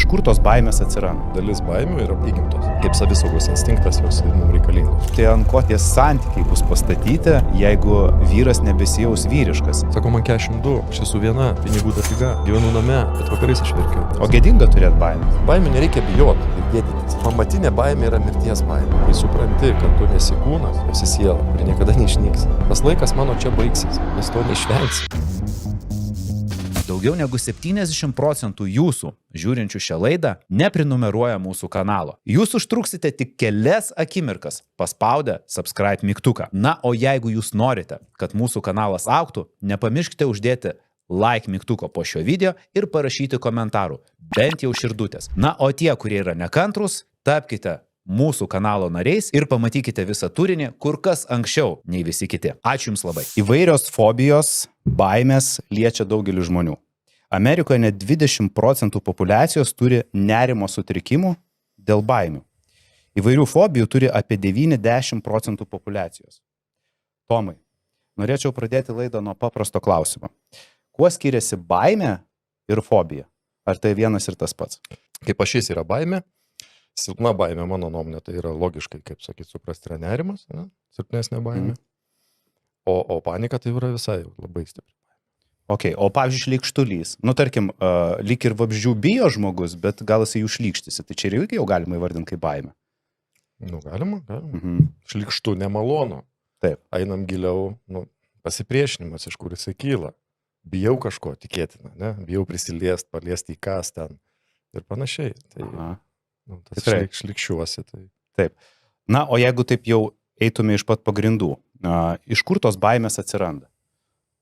Iš kur tos baimės atsiranda? Dalis baimių yra įgimtos. Kaip savisaugos instinktas jos mums reikalingos. Tai ant ko tie santykiai bus pastatyti, jeigu vyras nebesijaus vyriškas? Sako, man 42, aš esu viena, pinigų dafiga, gyvenu name, bet vakarais aš verkiu. O gėdinga turėti baimę? Baimė nereikia bijoti ir gėdytis. Pamatinė baimė yra mirties baimė. Kai supranti, kad tu nesi kūnas, esi siela, kuri niekada neišnyks. Tas laikas mano čia baigsis, nes to neišvengsi. Daugiau negu 70% jūsų, žiūrinčių šią laidą, neprinumeruoja mūsų kanalo. Jūs užtruksite tik kelias akimirkas paspaudę subscribe mygtuką. Na, o jeigu jūs norite, kad mūsų kanalas augtų, nepamirškite uždėti like mygtuko po šio video ir parašyti komentarų, bent jau širdutės. Na, o tie, kurie yra nekantrus, tapkite mūsų kanalo nariais ir pamatykite visą turinį kur kas anksčiau nei visi kiti. Ačiū Jums labai. Įvairios fobijos, baimės liečia daugelį žmonių. Amerikoje net 20% populiacijos turi nerimo sutrikimų dėl baimių. Įvairių fobijų turi apie 90% populiacijos. Tomai, norėčiau pradėti laidą nuo paprasto klausimo. Kuo skiriasi baimė ir fobija? Ar tai vienas ir tas pats? Kaip ašis yra baimė, silpna baimė, mano nuomonė, tai yra logiškai, kaip sakyt, suprasti, yra nerimas, ne? Silpnesnė baimė. O panika tai yra visai labai stipri. Okay, o pavyzdžiui, šleikštulys. Nu, tarkim, lyg ir vabzdžių bijo žmogus, bet gal jisai jų šlykštisi. Tai čia irgi jau galima įvardinti kaip baimę. Nu, galima. Šlykštu, nemalonu. Taip. Einam giliau, pasipriešinimas, iš kur jisai kyla. Bijau kažko, tikėtina, ne? Bijau prisiliest, paliesti į kas ten ir panašiai. Tai, tas šlykščiuosi. Tai... Taip. Na, o jeigu taip jau eitume iš pat pagrindų, iš kur tos baimės atsiranda?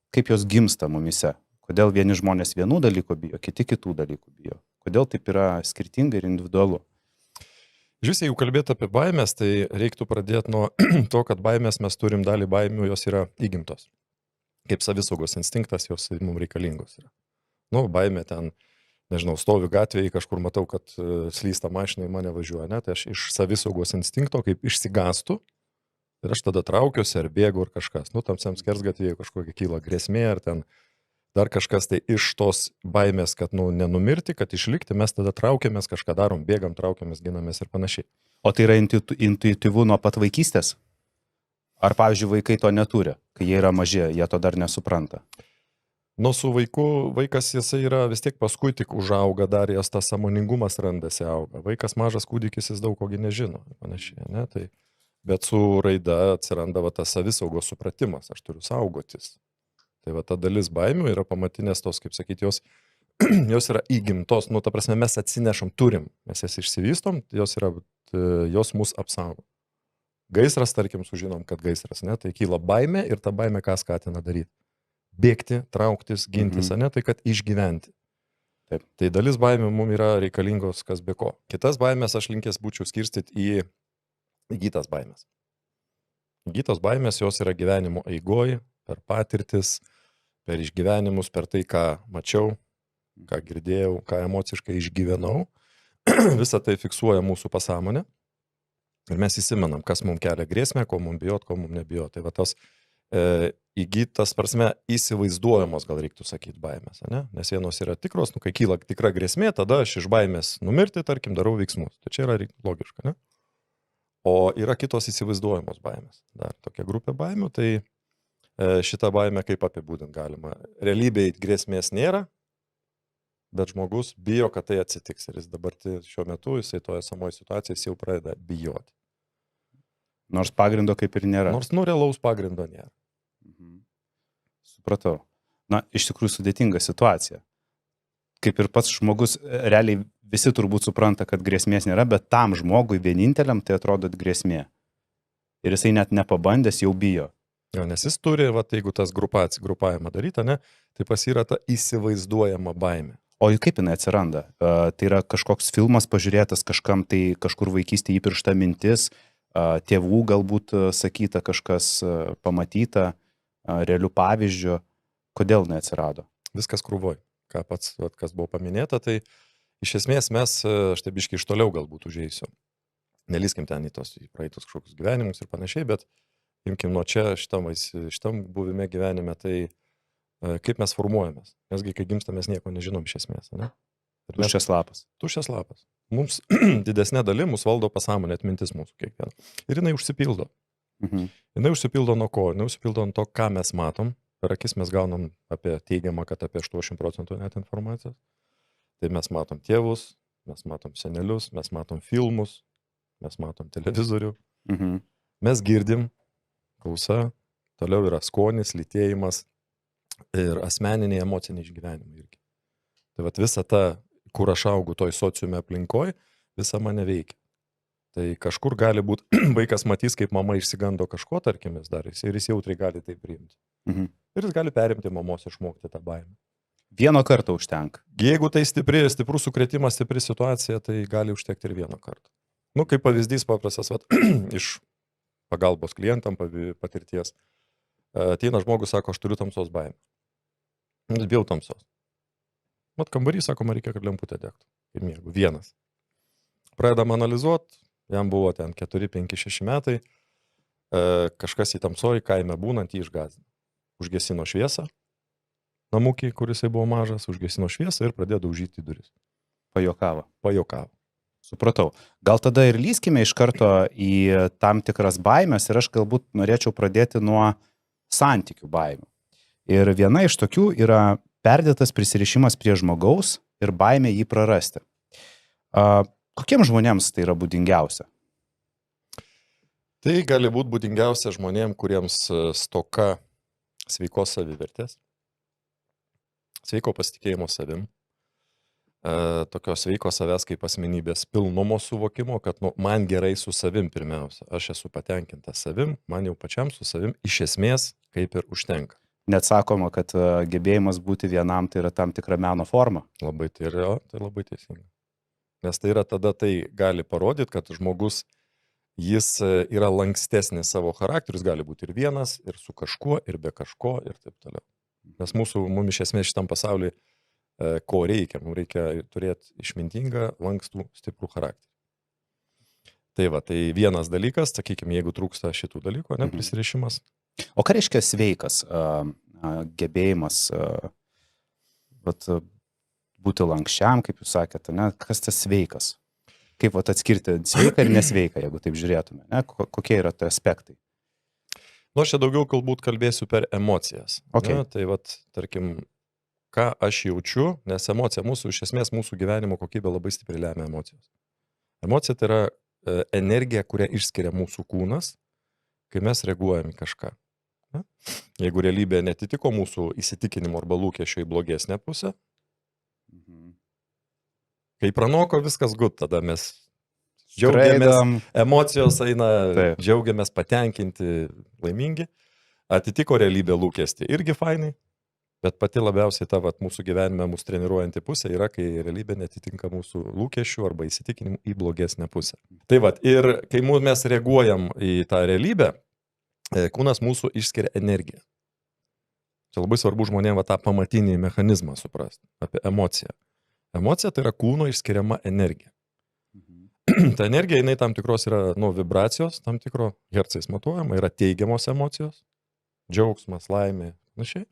Kaip jos gimsta mumise? Kodėl vieni žmonės vienų dalykų bijo, kiti kitų dalykų bijo? Kodėl taip yra skirtinga ir individualu? Žiūrėk, jeigu kalbėti apie baimės, tai reiktų pradėti nuo to, kad baimės mes turim dalį baimių, jos yra įgimtos. Kaip savisaugos instinktas, jos mums reikalingos yra. Nu, baimė ten, nežinau, stoviu gatvėje, kažkur matau, kad slysta mašina į mane važiuoja, ne? Tai aš iš savisaugos instinkto kaip išsigastų ir aš tada traukiuosi ar bėgu ar kažkas. Nu, tamsiam skersgatvėje kažkokia kyla grėsmė ar ten dar kažkas, tai iš tos baimės, kad nenumirti, kad išlikti, mes tada traukiamės, kažką darom, bėgam, traukiamės, ginamės ir panašiai. O tai yra intuityvu nuo pat vaikystės? Ar, pavyzdžiui, vaikai to neturi, kai jie yra maži, jie to dar nesupranta? Nu, su vaiku, vaikas jisai yra vis tiek paskui tik užauga, dar jos tas sąmoningumas randasi auga. Vaikas mažas kūdikis, jis daug kogi nežino, panašiai, ne? Tai, bet su raida atsiranda va, tas savisaugos supratimas, aš turiu saugotis. Tai va, ta dalis baimių yra pamatinės tos, kaip sakyti, jos yra įgimtos, nu, ta prasme, mes atsinešam, turim, mes jas išsivystom, jos mus apsaugo. Gaisras, tarkim, sužinom, kad gaisras, ne, tai kyla baimė ir ta baimė ką skatina daryti. Bėgti, trauktis, gintis, ne, tai kad išgyventi. Taip. Tai dalis baimių mums yra reikalingos kas be ko. Kitas baimės aš linkęs būčiau skirstyti į įgytas baimės. Įgytos baimės jos yra gyvenimo eigoj, per patirtis, per išgyvenimus, per tai, ką mačiau, ką girdėjau, ką emociškai išgyvenau. Visą tai fiksuoja mūsų pasąmonė. Ir mes įsimenam, kas mums kelia grėsmę, ko mums bijot, ko mums nebijot. Tai va tas įgytas, prasme, įsivaizduojamos, gal reiktų sakyti, baimės, ne? Nes vienos yra tikros, kai kyla tikra grėsmė, tada aš iš baimės numirti, tarkim, darau veiksmus. Tai čia yra logiška, ne? O yra kitos įsivaizduojamos baimės. Dar tokia grupė baimių, tai šitą baimę kaip apibūdinti galima. Realybėje grėsmės nėra, bet žmogus bijo, kad tai atsitiks. Ir jis dabar šiuo metu, jisai toje samoje situacijoje jau pradeda bijoti. Nors pagrindo kaip ir nėra. Nors realaus pagrindo nėra. Supratau. Na, iš tikrųjų sudėtinga situacija. Kaip ir pats žmogus, realiai visi turbūt supranta, kad grėsmės nėra, bet tam žmogui vieninteliam tai atrodo grėsmė. Ir jisai net nepabandęs jau bijo. Jo, nes jis turi, va, jeigu tas grupavimą daryta, ne, tai pas yra ta įsivaizduojama baimė. O kaip jinai atsiranda? Tai yra kažkoks filmas pažiūrėtas kažkam, tai kažkur vaikystėje įpiršta mintis, tėvų galbūt sakyta kažkas pamatyta, realių pavyzdžių. Kodėl jinai atsirado? Viskas krūvoj. Ką pats, kas buvo paminėta, tai iš esmės mes, aš taip biškai iš toliau galbūt užeisiu. Nelyskim ten į praeitus kažkokius gyvenimus ir panašiai, bet imkim nuo čia šitam buvime gyvenime, tai kaip mes formuojamės. Nesgi, kai gimstam, mes nieko nežinom iš esmės, ne? Tuščias lapas. Tuščias lapas. Mums didesnė dalim mus valdo pasąmonė, atmintis mūsų kiekviena. Ir jinai užsipildo. Jinai užsipildo nuo ko? Jinai užsipildo nuo to, ką mes matom. Per akis mes gaunam teigiamą, kad apie 80% net informacijos. Tai mes matom tėvus, mes matom senelius, mes matom filmus, mes matom televizorių. Mes girdim, klausa, toliau yra skonis, lytėjimas ir asmeniniai emociniai išgyvenimai irgi. Tai vat visa ta, kur aš augu toj sociume aplinkoj, visa mane veikia. Tai kažkur gali būti, vaikas matys, kaip mama išsigando kažko, tarkim, ir jis jautriai gali tai priimti. Ir jis gali perimti mamos, išmokti tą baimę. Vieno karto užtenka. Jeigu tai stiprus sukrėtimas, stipri situacija, tai gali užtekti ir vieno karto. Nu, kaip pavyzdys paprastas, iš pagalbos klientam patirties. Ateina žmogus, sako, aš turiu tamsos baimę. Jis bijau tamsos. Mat kambarys, sako, man reikia, kad lemputė degtų. Ir miegu. Vienas. Pradedam analizuoti, jam buvo ten 4, 5, 6 metai. Kažkas į tamsoj kaime būnant jį išgąsdino. Užgesino šviesą. Namukį, kuris buvo mažas, užgesino šviesą ir pradėjo daužyti duris. Pajokavo. Supratau. Gal tada ir lyskime iš karto į tam tikras baimės ir aš galbūt norėčiau pradėti nuo santykių baimių. Ir viena iš tokių yra perdėtas prisirišimas prie žmogaus ir baimė jį prarasti. Kokiems žmonėms tai yra būdingiausia? Tai gali būti būdingiausia žmonėms, kuriems stoka sveikos savivertės, sveiko pasitikėjimo savim, tokios sveiko savęs kaip asmenybės pilnumo suvokimo, kad man gerai su savim pirmiausia. Aš esu patenkintas savim, man jau pačiam su savim iš esmės kaip ir užtenka. Net sakoma, kad gebėjimas būti vienam tai yra tam tikra meno forma. Tai labai teisinga. Nes tai yra tada tai gali parodyti, kad žmogus, jis yra lankstesnis savo charakterius, gali būti ir vienas, ir su kažkuo, ir be kažko, ir taip toliau. Nes mums iš esmės šitam pasauliui ko reikia? Mums reikia turėti išmintingą, lankstų, stiprų charakterį. Tai vienas dalykas, sakykime, jeigu trūksta šitų dalykų, prisirišimas. O ką reiškia sveikas gebėjimas būti lankščiam, kaip jūs sakėte, kas tas sveikas? Kaip atskirti sveiką ir nesveiką, jeigu taip žiūrėtume? Kokie yra tai aspektai? Nu, aš čia daugiau galbūt kalbėsiu per emocijas. Okay. Tai tarkim, ką aš jaučiu, nes emocija iš esmės mūsų gyvenimo kokybė labai stipriai lemia emocijos. Emocija tai yra energija, kurią išskiria mūsų kūnas, kai mes reaguojam į kažką. Jeigu realybė netitiko mūsų įsitikinimo arba lūkesčio į blogesnę pusę, kai pranoko viskas gut, tada mes džiaugiamės, emocijos eina, džiaugiamės patenkinti, laimingi, atitiko realybė lūkestį irgi fainai, bet pati labiausiai ta mūsų gyvenime mūsų treniruojanti pusė yra, kai realybė netitinka mūsų lūkesčių arba įsitikinimų į blogesnę pusę. Tai ir kai mes reaguojam į tą realybę, kūnas mūsų išskiria energiją. Čia labai svarbu žmonėms tą pamatinį mechanizmą suprasti apie emociją. Emocija tai yra kūno išskiriama energija. Ta energija, jinai tam tikros yra vibracijos, tam tikro hercais matuojama, yra teigiamos emocijos, džiaugsmas, laimė, panašiai.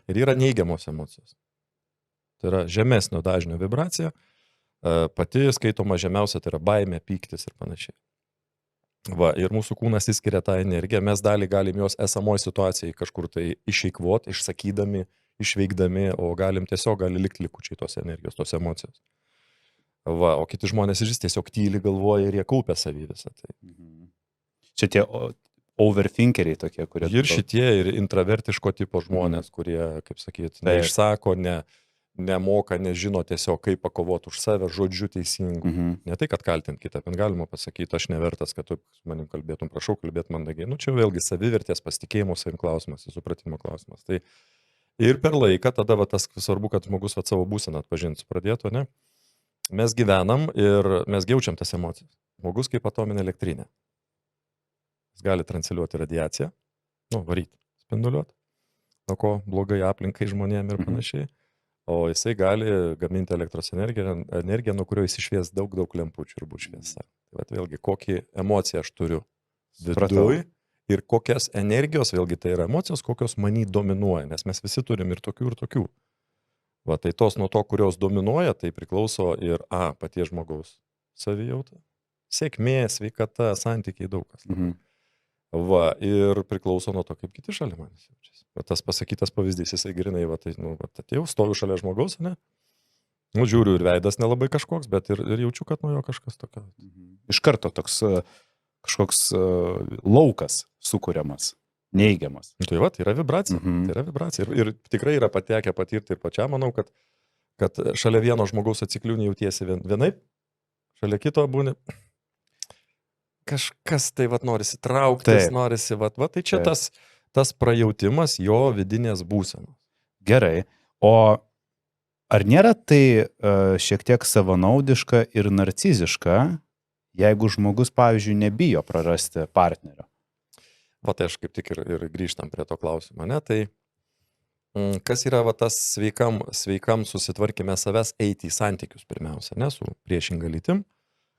Ir yra neigiamos emocijos. Tai yra žemesnio dažnio vibracija, pati skaitoma žemiausia, tai yra baimė, pyktis ir panašiai. Ir mūsų kūnas įskiria tą energiją, mes dalį galim jos esamoje situacijai kažkur tai išeikvoti, išsakydami, išveikdami, o gali likti likučiai tos energijos, tos emocijos. O kiti žmonės tiesiog tyli galvoja ir jie kaupia savį visą tai. Čia tie overthinkeriai tokie, kurie... Ir šitie, ir intravertiško tipo žmonės, kurie, kaip sakyti, neišsako, nemoka, nežino tiesiog, kaip pakovoti už save žodžiu teisingu. Ne tai, kad kaltint kitą, bet galima pasakyti, aš nevertas, kad tu manim kalbėtum, prašau kalbėti mandagiai. Čia vėlgi savivertės, pasitikėjimo savim klausimas, supratimo klausimas. Tai ir per laiką, tada tas svarbu, kad žmogus savo būseną atpažinti pradėtų, ne? Mes gyvenam ir mes jaučiam tas emocijas. Žmogus kaip atominė elektrinė. Jis gali transliuoti radiaciją, varyti, spinduliuoti, nuo ko blogai aplinkai žmonėm ir panašiai. O jisai gali gaminti elektros energiją, nuo kurio jis išvies daug lempučių ir bus šviesa. Tai vėlgi, kokį emociją aš turiu viduj ir kokias energijos, vėlgi tai yra emocijos, kokios manį dominuoja, nes mes visi turim ir tokių, ir tokių. Va, tai tos nuo to, kurios dominuoja, tai priklauso ir paties žmogaus savijauta, sėkmė, sveikata, santykiai, daug kas. Va, ir priklauso nuo to, kaip kiti šalia manęs jaučiasi. Va, tas pasakytas pavyzdys, jisai grinai, va, tai, atėjau, stoviu šalia žmogaus, ne? Žiūriu ir veidas nelabai kažkoks, bet ir jaučiu, kad nuo jo kažkas tokio. Iš karto toks kažkoks laukas sukuriamas, neigiamas. Tai va, tai yra vibracija. Tai yra vibracija. Ir tikrai yra patekę patirti ir pačiam, manau, kad šalia vieno žmogaus atsikliūnį jautiesi vienaip, šalia kito būni. Kažkas tai vat norisi trauktis, norisi, tai čia tas prajautimas jo vidinės būsenos. Gerai. O ar nėra tai šiek tiek savanaudiška ir narciziška, jeigu žmogus, pavyzdžiui, nebijo prarasti partnerio? Va, tai aš kaip tik ir grįžtam prie to klausimo, ne? Tai kas yra va, tas sveikam susitvarkime savęs eiti į santykius pirmiausia, ne? Su priešinga lytim.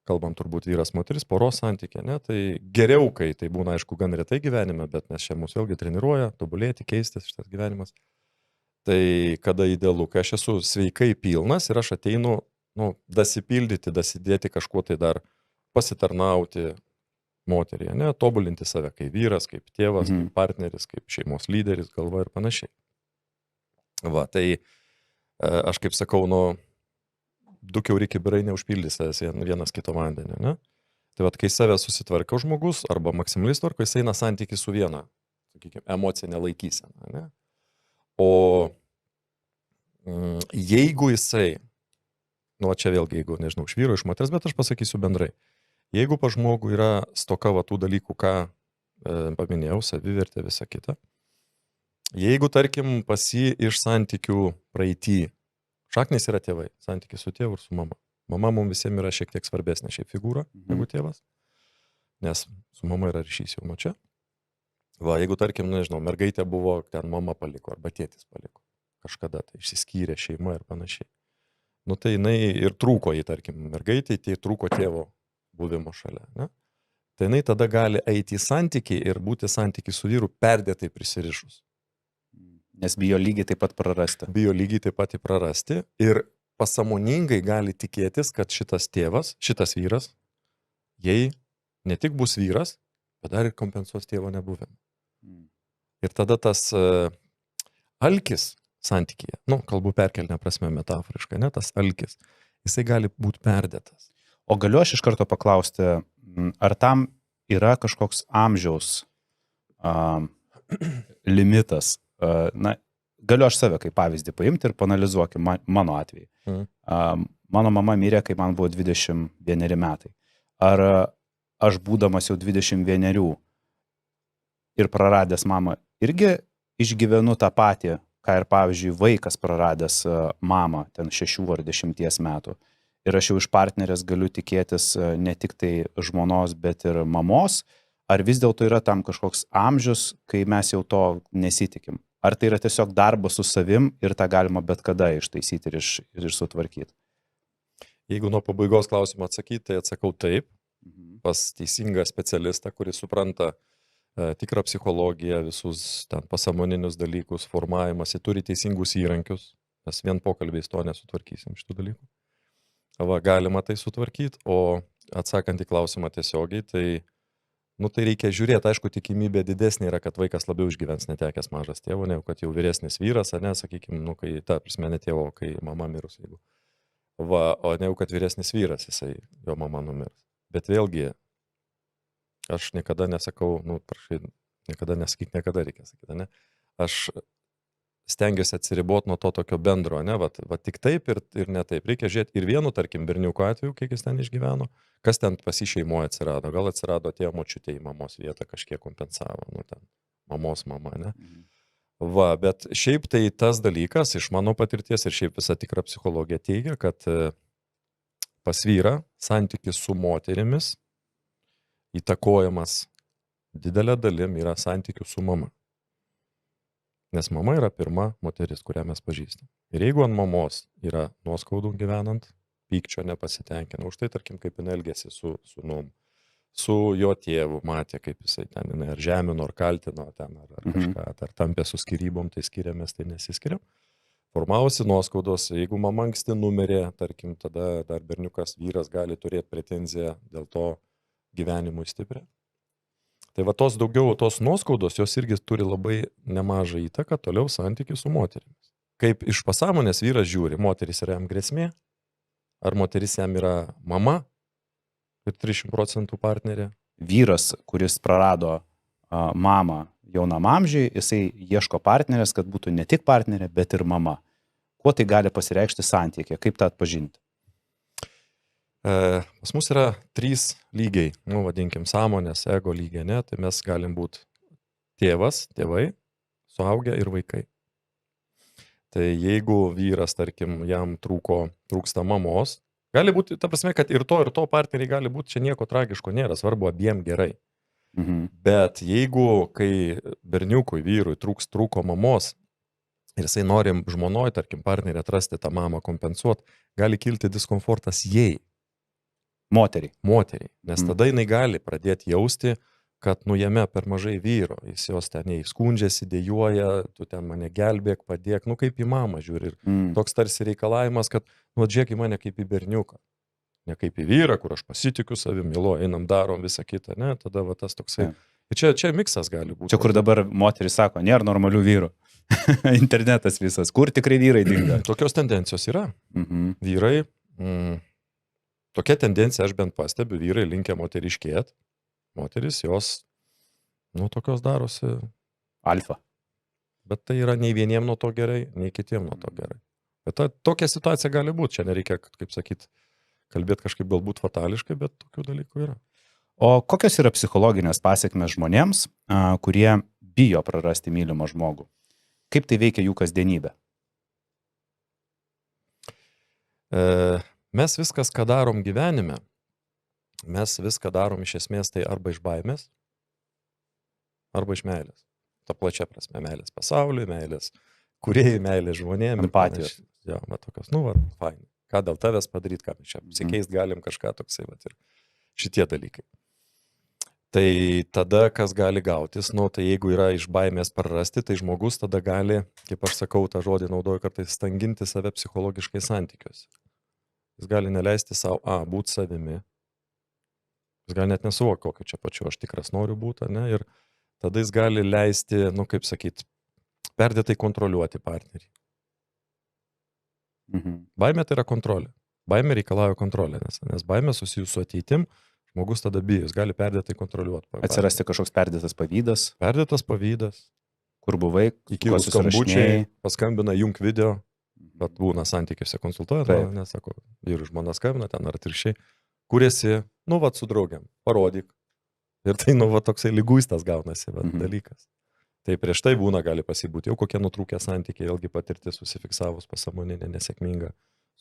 Kalbam turbūt vyras, moteris, poros santykė, ne? Tai geriau, kai tai būna, aišku, gan retai gyvenime, bet nes čia mūsų vėlgi treniruoja, tobulėti, keistis šitas gyvenimas. Tai kada idealu, kai aš esu sveikai pilnas ir aš ateinu, dasipildyti, dasidėti kažkuo tai dar pasitarnauti moteriai, ne? Tobulinti save kaip vyras, kaip tėvas, kaip partneris, kaip šeimos lyderis, galva ir panašiai. Va, tai aš kaip sakau, du kiauri kibirai neužpildys vienas kito vandenį, ne? Tai vat, kai save susitvarka žmogus, arba maksimaliai tvarko, jis eina santykį su viena, sakykime, emocinė laikysena, ne? O jeigu jisai, čia vėlgi, jeigu, nežinau, iš vyro, iš moters, bet aš pasakysiu bendrai, jeigu pa žmogų yra stoka va tų dalykų, ką paminėjau, savivertė, visa kita, jeigu, tarkim, pas jį iš santykių praeitį, šaknis yra tėvai, santykis su tėvu ir su mama. Mama mums visiems yra šiek tiek svarbesnė šiaip figūra negu tėvas, nes su mama yra ryšys jau nuo čia. Va, jeigu, tarkim, nežinau, mergaitė buvo, ten mama paliko arba tėtis paliko, kažkada tai išsiskyrė šeima ir panašiai. Tai jinai ir trūko į, tarkim, mergaitė, tai trūko tėvo buvimo šalia, ne? Tai jinai tada gali eiti į santykį ir būti santykį su vyru perdėtai prisirišus. Nes bijo lygiai taip pat prarasti. Bijo lygiai taip pat prarasti ir pasąmoningai gali tikėtis, kad šitas tėvas, šitas vyras, jei ne tik bus vyras, bet dar ir kompensuos tėvo nebuvimą. Ir tada tas alkis santykyje, kalbu perkelinę prasme metaforiškai, ne, tas alkis, jisai gali būti perdėtas. O galiu aš iš karto paklausti, ar tam yra kažkoks amžiaus limitas? Galiu aš save kaip pavyzdį paimti ir panalizuokim mano atvejį. Mano mama mirė, kai man buvo 21 metai. Ar aš būdamas jau 21 ir praradęs mamą irgi išgyvenu tą patį, ką ir pavyzdžiui vaikas praradęs mamą ten 6 ar 10 metų. Ir aš jau iš partnerės galiu tikėtis ne tik tai žmonos, bet ir mamos. Ar vis dėlto yra tam kažkoks amžius, kai mes jau to nesitikim? Ar tai yra tiesiog darbas su savim ir tą galima bet kada ištaisyti ir sutvarkyti? Jeigu nuo pabaigos klausimą atsakyti, tai atsakau taip. Pas teisingą specialistą, kuris supranta tikrą psichologiją, visus ten pasąmoninius dalykus, formavimas, jis turi teisingus įrankius, nes vien pokalbiais to nesutvarkysim šitų dalykų. Va, galima tai sutvarkyti, o atsakant į klausimą tiesiogiai, tai reikia žiūrėti, aišku, tikimybė didesnė yra, kad vaikas labiau išgyvens netekęs mažas tėvo, negu kad jau vyresnis vyras, ne, sakykime, kai ta prasme ne tėvo, kai mama mirus, jeigu. Va, o negu kad vyresnis vyras, jo mama numirs. Bet vėlgi, aš niekada nesakau, prašai, niekada nesakyk, niekada reikia sakyti, ne. Aš stengiuosi atsiriboti nuo to tokio bendro, ne, va tik taip ir ne taip. Reikia žiūrėti ir vienu, tarkim, berniuko atveju, kiek jis ten išgyveno, kas ten pas jį šeimoje atsirado. Gal atsirado atėjo močiutė į mamos vietą, kažkiek kompensavo, ten mamos mama, ne. Va, bet šiaip tai tas dalykas iš mano patirties ir šiaip visa tikra psichologija teigia, kad pas vyrą santykis su moterimis įtakojamas didelė dalim yra santykių su mama. Nes mama yra pirma moteris, kurią mes pažįstam. Ir jeigu ant mamos yra nuoskaudų gyvenant, pykčio nepasitenkina, už tai, tarkim, kaip jinai elgėsi su sūnum, su jo tėvu, matė, kaip jisai ten, ar žemino, ar kaltino, ten, ar kažką, ar tampė su skyrybom, tai skiriamės, tai nesiskiriam. formavosi nuoskaudos, jeigu mama anksti numirė, tarkim, tada dar berniukas vyras gali turėti pretenziją dėl to gyvenimui stiprią. Tai va tos daugiau, tos nuoskaudos, jos irgi turi labai nemažą įtaką toliau santykių su moterimis. Kaip iš pasąmonės vyras žiūri, moteris yra jam grėsmė, ar moteris jam yra mama ir 300% partnerė. Vyras, kuris prarado mamą jaunam amžiui, jisai ieško partnerės, kad būtų ne tik partnerė, bet ir mama. Kuo tai gali pasireikšti santykė, kaip tą atpažinti? Pas mus yra 3 lygiai, vadinkim, sąmonės, ego lygiai, ne? Tai mes galim būti tėvas, tėvai, suaugę ir vaikai. Tai jeigu vyras, tarkim, jam trūksta mamos, gali būti, ta prasme, kad ir to partneriai gali būti, čia nieko tragiško nėra, svarbu abiem gerai. Bet jeigu, kai berniukui, vyrui trūko mamos ir jisai nori žmonoj, tarkim, partnerį atrasti tą mamą, kompensuoti, gali kilti diskomfortas jai. Moteriai. Nes tada jinai gali pradėti jausti, kad jame per mažai vyro, jis jos ten skundžiasi, dėjuoja, tu ten mane gelbėk, padėk, kaip į mamą žiūri. Ir toks tarsi reikalavimas, kad žiūrėk į mane kaip į berniuką. Ne kaip į vyrą, kur aš pasitikiu savim, mylo, einam, darom visą kitą, ne, tada va tas toksai. Čia miksas gali būti. Čia kur dabar moteris sako, nėra normalių vyrų. Internetas visas, kur tikrai vyrai dinga. Tokios tendencijos yra. Vyrai, tokia tendencija aš bent pastebiu, vyrai linkę moteriškėt, moteris jos, tokios darosi alfa. Bet tai yra nei vieniem nuo to gerai, nei kitiem nuo to gerai. Bet tokia situacija gali būti, čia nereikia, kaip sakyt, kalbėti kažkaip galbūt fatališkai, bet tokių dalykų yra. O kokios yra psichologinės pasiekmes žmonėms, kurie bijo prarasti mylimą žmogų? Kaip tai veikia jų kasdienybę? Mes viskas, ką darom gyvenime, mes viską darom iš esmės tai arba iš baimės, arba iš meilės. Ta plačia prasme, meilės pasauliui, meilės kūrėjai, meilės žmonėms. Empatijos. Jo, tokios, fain. Ką dėl tavęs padaryti, ką mes čia apsikeist galim kažką toksai, ir šitie dalykai. Tai tada, kas gali gautis, tai jeigu yra iš baimės prarasti, tai žmogus tada gali, kaip aš sakau, tą žodį naudoju kartais, stanginti save psichologiškai santykiuose. Jis gali neleisti savo, būti savimi. Jis gali net nesuvokti, kokio čia pačiu aš tikras noriu būti, ne? Ir tada jis gali leisti, kaip sakyt, perdėtai kontroliuoti partnerį. Baimė tai yra kontrolė. Baimė reikalauja kontrolę, nes baimė susijus su ateitim, žmogus tada bijo, jis gali perdėtai kontroliuoti. Atsirasti kažkoks perdėtas pavydas. Perdėtas pavydas. Kur buvai, įkilus skambučiai, paskambina junk video, bet būna santykiuose konsultuoja, nes sako, vyrų žmona skambina ten ar atvirkščiai, kur esi, su draugiam, parodyk. Ir tai, toksai liguistas gaunasi dalykas. Tai prieš tai būna gali pasibūti jau kokie nutrūkę santykiai, vėlgi patirti susifiksavus pasąmoninę nesėkmingą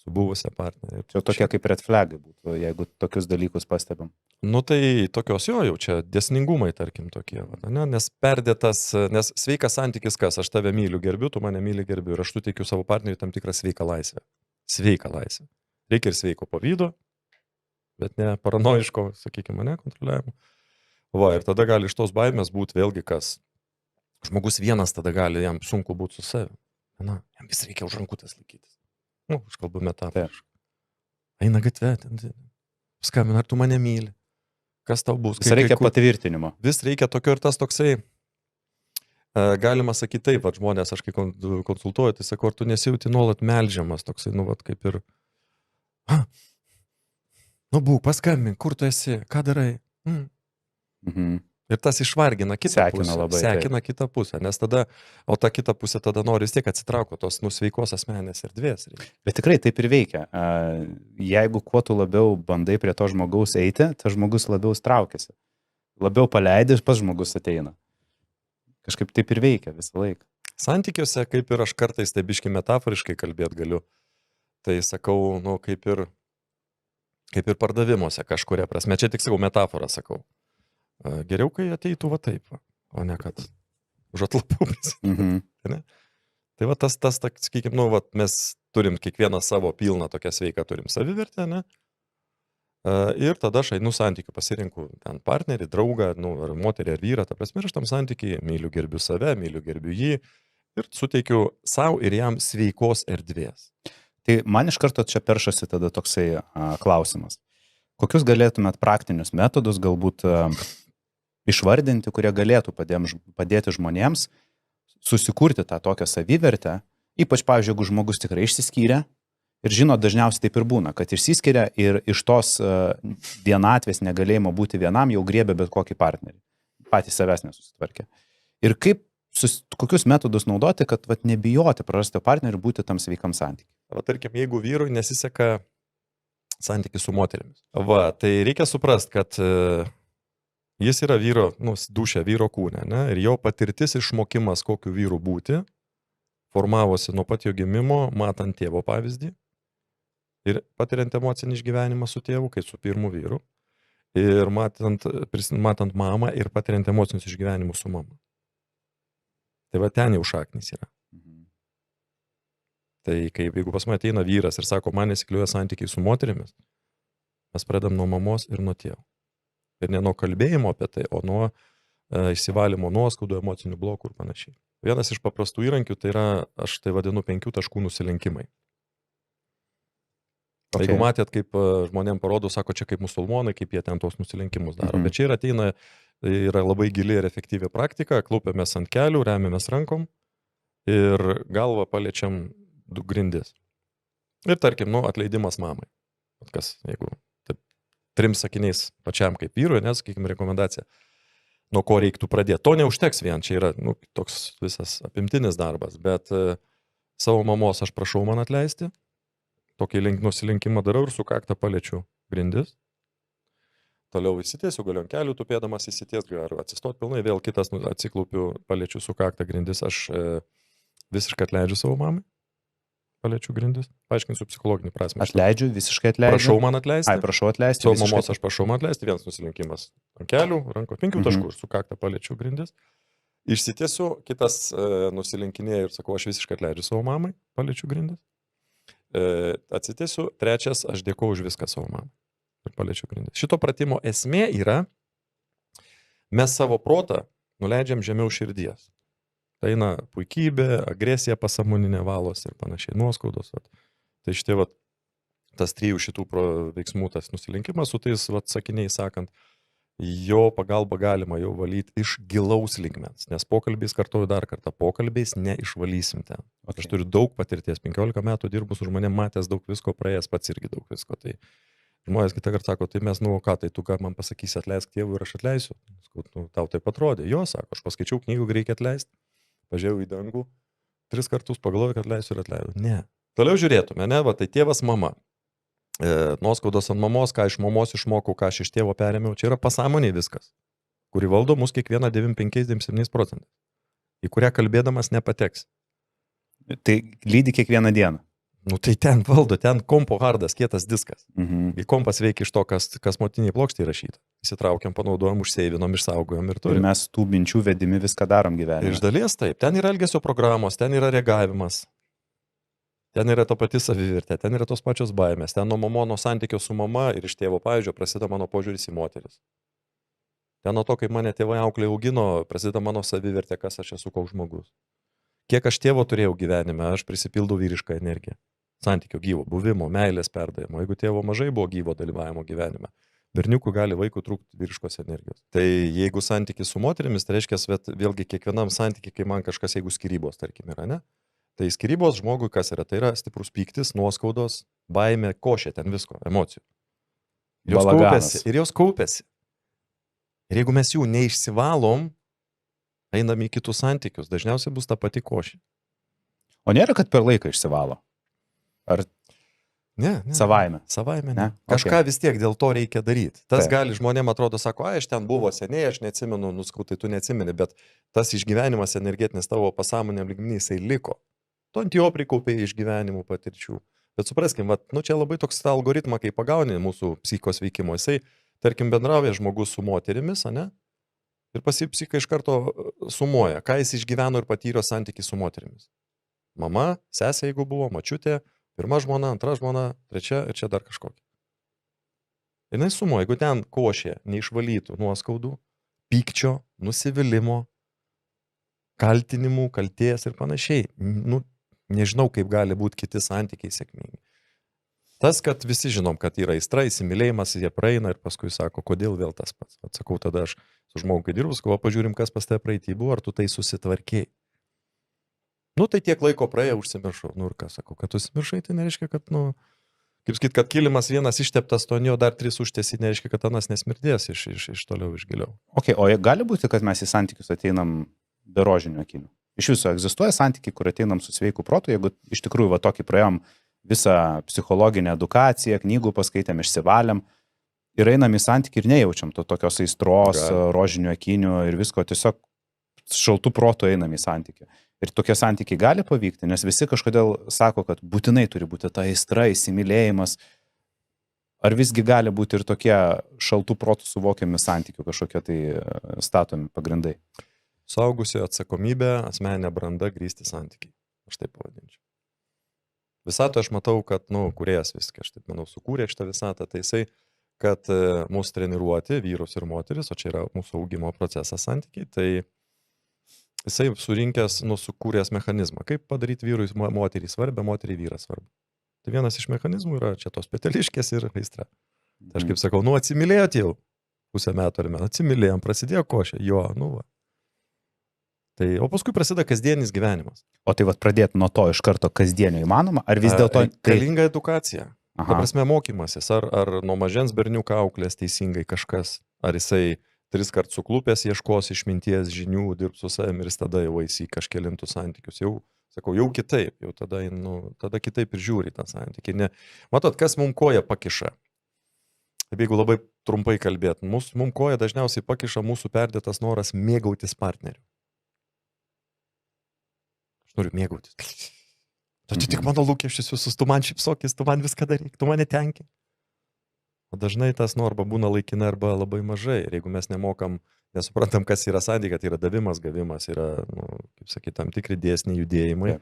su buvusią partnerę. Čia tokie kaip red flagai būtų, jeigu tokius dalykus pastebim. Tai tokios jau čia dėsningumai, tarkim, tokie. Nes perdėtas, nes sveikas santykis kas, aš tave myliu, gerbiu, tu mane myli, gerbiu ir aš tu teikiu savo partneriui tam tikrą sveiką laisvę. Sveiką laisvę. Reikia ir sveiko pavydo, bet ne paranoiško, sakykime, kontroliavimo. Ir tada gali iš tos baimės būti vėlgi kas. Žmogus vienas tada gali, jam sunku būti su savimi. Jam vis reikia už rankutės laikytis. Aš kalbu metaforiškai. Eina gatve, skambina, ar tu mane myli. Kas tau bus? Vis reikia patvirtinimo. Vis reikia tokio ir tas toksai, galima sakyti taip, žmonės, aš kai konsultuoju, tai sakau, ar tu nesijauti nuolat melžiamas, toksai, kaip ir, būk, paskambink, kur tu esi, ką darai? Ir tas išvargina kitą pusę. Sekina kitą pusę, nes tada, o ta kita pusė tada nori vis tiek atsitraukti tos sveikos asmenės erdvės. Bet tikrai taip ir veikia. Jeigu kuo tu labiau bandai prie to žmogaus eiti, tas žmogus labiau traukiasi. Labiau paleidai, pas žmogus ateina. Kažkaip taip ir veikia visą laiką. Santykiuose, kaip ir aš kartais tai biški metaforiškai kalbėt galiu, tai sakau, kaip ir pardavimuose kažkuria prasme. Čia tik sakau, metaforą sakau. Geriau, kai ateitų taip, o ne kad už atlapų prisidėti. Tai tas, sakykime, mes turim kiekvieną savo pilną tokią sveiką, turim savivertę, ne? Ir tada aš einu santykių, pasirinku ten partnerį, draugą, ar moterį, ar vyrą, ta prasme, aš tam santykiai myliu, gerbiu save, myliu, gerbiu jį, ir suteikiu savo ir jam sveikos erdvės. Tai man iš karto čia peršasi tada toksai klausimas. Kokius galėtumėt praktinius metodus galbūt išvardinti, kurie galėtų padėti žmonėms susikurti tą tokią savivertę, ypač, pavyzdžiui, jeigu žmogus tikrai išsiskyrė ir žinot, dažniausiai taip ir būna, kad išsiskiria ir iš tos vienatvės negalėjimo būti vienam jau griebė bet kokį partnerį. Patys savęs nesusitvarkė. Ir kokius metodus naudoti, kad nebijoti prarasti partnerį ir būti tam sveikam santykiui. Tarkim, jeigu vyrui nesiseka santykiai su moterimis. Tai reikia suprasti, kad jis yra vyro, dūšia vyro kūne, ne? Ir jo patirtis išmokimas, kokiu vyru būti, formavosi nuo pat jo gimimo, matant tėvo pavyzdį ir patiriant emocinį išgyvenimą su tėvu, kaip su pirmu vyru, ir matant mamą ir patiriant emocinius išgyvenimus su mama. Tai ten jau šaknys yra. Tai jeigu pas mane ateina vyras ir sako, man nesikliuoja santykiai su moterimis, mes pradedam nuo mamos ir nuo tėvo. Ir ne nuo kalbėjimo apie tai, o nuo išsivalymo nuoskaudų, emocinių blokų ir panašiai. Vienas iš paprastų įrankių tai yra, aš tai vadinu 5 taškų nusilenkimai. Okay. Jeigu matėt, kaip žmonėm parodo, sako, čia kaip musulmonai, kaip jie ten tos nusilenkimus daro. Bet čia yra labai gili ir efektyvi praktika, klaupiamės ant kelių, remiamės rankom ir galvą paliečiam 2 grindis. Ir tarkim, atleidimas mamai. Kas, jeigu taip, 3 sakiniais pačiam kaip vyrui, sakykime, rekomendacija, nuo ko reiktų pradėti. To neužteks vien, čia yra toks visas apimtinis darbas, bet savo mamos aš prašau man atleisti, tokį nusilenkimą darau ir su kaktą paliečiu grindis. Toliau įsitiesiu, galiu ant kelių tupėdamas įsitiesiu, ar atsistot pilnai, vėl kitas atsiklaupiu, paliečiu su kaktą grindis, aš visiškai atleidžiu savo mamai. Paliečiu grindis. Paaiškinsiu psichologinį prasme. Atleidžiu, visiškai atleidžiu. Prašau man atleisti. Prašau atleisti. Savo mamos aš prašau man atleisti. Vienas nusilenkimas ant kelių, rankos 5 taškų, su kaktą paliečiu grindis. Išsitiesiu, kitas nusilenkinėja ir sakau, aš visiškai atleidžiu savo mamai, paliečiu grindis. Atsitiesiu, trečias, aš dėkoju už viską savo mamai ir paliečiu grindis. Šito pratimo esmė yra, mes savo protą nuleidžiam žemiau širdies. Tai eina puikybė, agresija pasąmoninė valos ir panašiai, nuoskaudos. Tai šitie tas 3 šitų veiksmų, tas nusilenkimas su tais sakiniais sakant, jo pagalba galima jau valyti iš gilaus lygmens. Nes pokalbiais, kartuoju dar kartą, pokalbiais neišvalysim ten. Okay. Aš turiu daug patirties, 15 metų dirbu su žmonėm, matęs daug visko, praėjęs pats irgi daug visko. Tai žmonės kitą kartą sako, tai mes, tai tu ką man pasakysi, atleisk tėvui ir aš atleisiu. Tau taip atrodė. Jo, sako, aš paskaičiau knygų, reikia atleisti. Pažiūrėjau į dangų, 3 kartus pagalvojau, kad atleisiu ir atleidau. Ne. Toliau žiūrėtume, tai tėvas, mama. Nuoskaudos ant mamos, ką iš mamos išmokau, ką aš iš tėvo perėmiau, čia yra pasąmonė viskas, kuri valdo mus kiekvieną 95-97%, į kurią kalbėdamas nepateks. Tai lydi kiekvieną dieną. Tai ten valdo, ten kompo hardas, kietas diskas. Į kompas veikia iš to, kas motiniai plokštė įrašyta. Įsitraukiam, panaudojam, užseivinom, išsaugojam ir turim. Ir mes tų minčių vedimi viską darom gyvenime. Iš dalies taip, ten yra elgesio programos, ten yra reagavimas. Ten yra ta pati savivertė, ten yra tos pačios baimės, ten nuo santykio su mama ir iš tėvo pavyzdžio prasideda mano požiūris į moteris. Ten nuo to, kaip mane tėvai auklė augino, prasideda mano savivertė, kas aš esu, koks žmogus. Kiek aš tėvo turėjau gyvenime, aš prisipildau vyrišką energiją. Santykio gyvo, buvimo, meilės perdavimo. Jeigu tėvo mažai buvo gyvo dalyvavimo gyvenime, berniukų gali vaikų trūkti vyriškos energijos. Tai jeigu santykis su moterimis, tai reiškia, vėlgi kiekvienam santykiai, kai man kažkas, jeigu skyrybos, tarkim, yra, ne? Tai skyrybos žmogui kas yra? Tai yra stiprus pyktis, nuoskaudos, baimė, košė, ten visko, emocijų. Jos kaupiasi. Ir jeigu mes jų neišsivalom, einam į kitus santykius, dažniausiai bus ta pati košė. O nėra, kad per laiką išsivalo? Ar ne, savaime? Savaime ne. Kažką vis tiek dėl to reikia daryti. Tas gali žmonėm atrodo, sako, aš ten buvo seniai, aš neatsimenu, tai tu neatsimeni, bet tas išgyvenimas energetinis tavo pasąmonėm lygmenį, jisai liko. Tu ant jo prikaupėjai išgyvenimų patirčių. Bet supraskim, čia labai toks tą algoritmą, kai pagauni mūsų psichikos veikimo, jisai, tarkim, bendrauja žmogus su moterimis, ane? Ir psichika iš karto sumuoja, ką jis išgyveno ir patyrė santykį su moterimis. Mama, sesė, jeigu buvo, mačiutė, pirma žmona, antra žmona, trečia ir čia dar kažkokia. Ir jis sumuoja, jeigu ten košė neišvalytų nuoskaudų, pykčio, nusivylimų, kaltinimų, kalties ir panašiai. Nu, nežinau, kaip gali būti kiti santykiai sėkmingi. Tas, kad visi žinom, kad yra aistra, įsimylėjimas, jie praeina ir paskui sako, kodėl vėl tas pats. Atsakau, tada aš su žmogumi, kai dirbu, sakau, pažiūrim, kas pas tave praeitį buvo, ar tu tai susitvarkėjai. Nu, tai tiek laiko praėjo, užsimiršau. Nu, ir ką sakau, kad užsimiršai, tai nereiškia, kad, nu, kaip sakyt, kad kilimas vienas išteptas, to jo dar 3 užtesi, nereiškia, kad anas nesmirdės iš toliau, iš giliau. Okay, o gali būti, kad mes į santykius ateinam be rožinių akinių? Iš viso egzistuoja santykiai, kur ateinam su sveiku protu, jeigu iš tikrųjų va tokį praėjom visą psichologinę edukaciją, knygų paskaitėm, išsivalėm ir einam į santykį ir nejaučiam to tokios aistros, rožinių akinių ir visko, tiesiog šaltų protų einam į santykį. Ir tokie santykiai gali pavykti, nes visi kažkodėl sako, kad būtinai turi būti ta aistra, įsimylėjimas. Ar visgi gali būti ir tokie šaltų protų suvokiami santykių kažkokie tai statomi pagrindai? Suaugusiojo atsakomybė, asmeninė branda grįsti santykiai. Aš taip pavadinčiau. Visatą aš matau, kad, nu, kūrėjas viską, aš taip manau, sukūrė šitą visatą, tai jisai, kad mūsų treniruoti, vyrus ir moteris, o čia yra mūsų augimo procesas santykiai, tai jisai surinkęs, nu, sukūręs mechanizmą, kaip padaryti vyrui moterį svarbę, moterį vyrą svarbę. Tai vienas iš mechanizmų yra čia tos peteliškės ir aistra. Tai aš kaip sakau, nu, atsimylėjot jau pusę metų ar metų, atsimylėjom, prasidėjo košė, jo, nu, va. Tai, o paskui prasideda kasdienis gyvenimas. O tai vat pradėti nuo to iš karto kasdienio įmanoma, ar vis dėlto... Reikalinga edukacija. Ta prasme mokymasis, ar nuo mažens berniuko auklės teisingai kažkas, ar jisai 3 kart suklupęs ieškos išminties žinių, dirbs su savim ir tada jau eis į kažkelintus santykius. Jau, sakau, jau kitaip, jau tada, nu, tada kitaip ir žiūri tą santykį. Ne, matot, kas mums koja pakiša? Taip, jeigu labai trumpai kalbėt, mums koja dažniausiai pakiša mūsų perdėtas noras mėgautis partneriu. Noriu mėgautis. Tu tik mano lūkesčius visus, tu man šipsokis, tu man viską daryk, tu mane tenkink. O dažnai tas arba būna laikina, arba labai mažai. Ir jeigu mes nemokam, nesuprantam, kas yra santykiai, tai yra davimas, gavimas, yra, nu, kaip sakyti, tam tikri dėsniai judėjimai.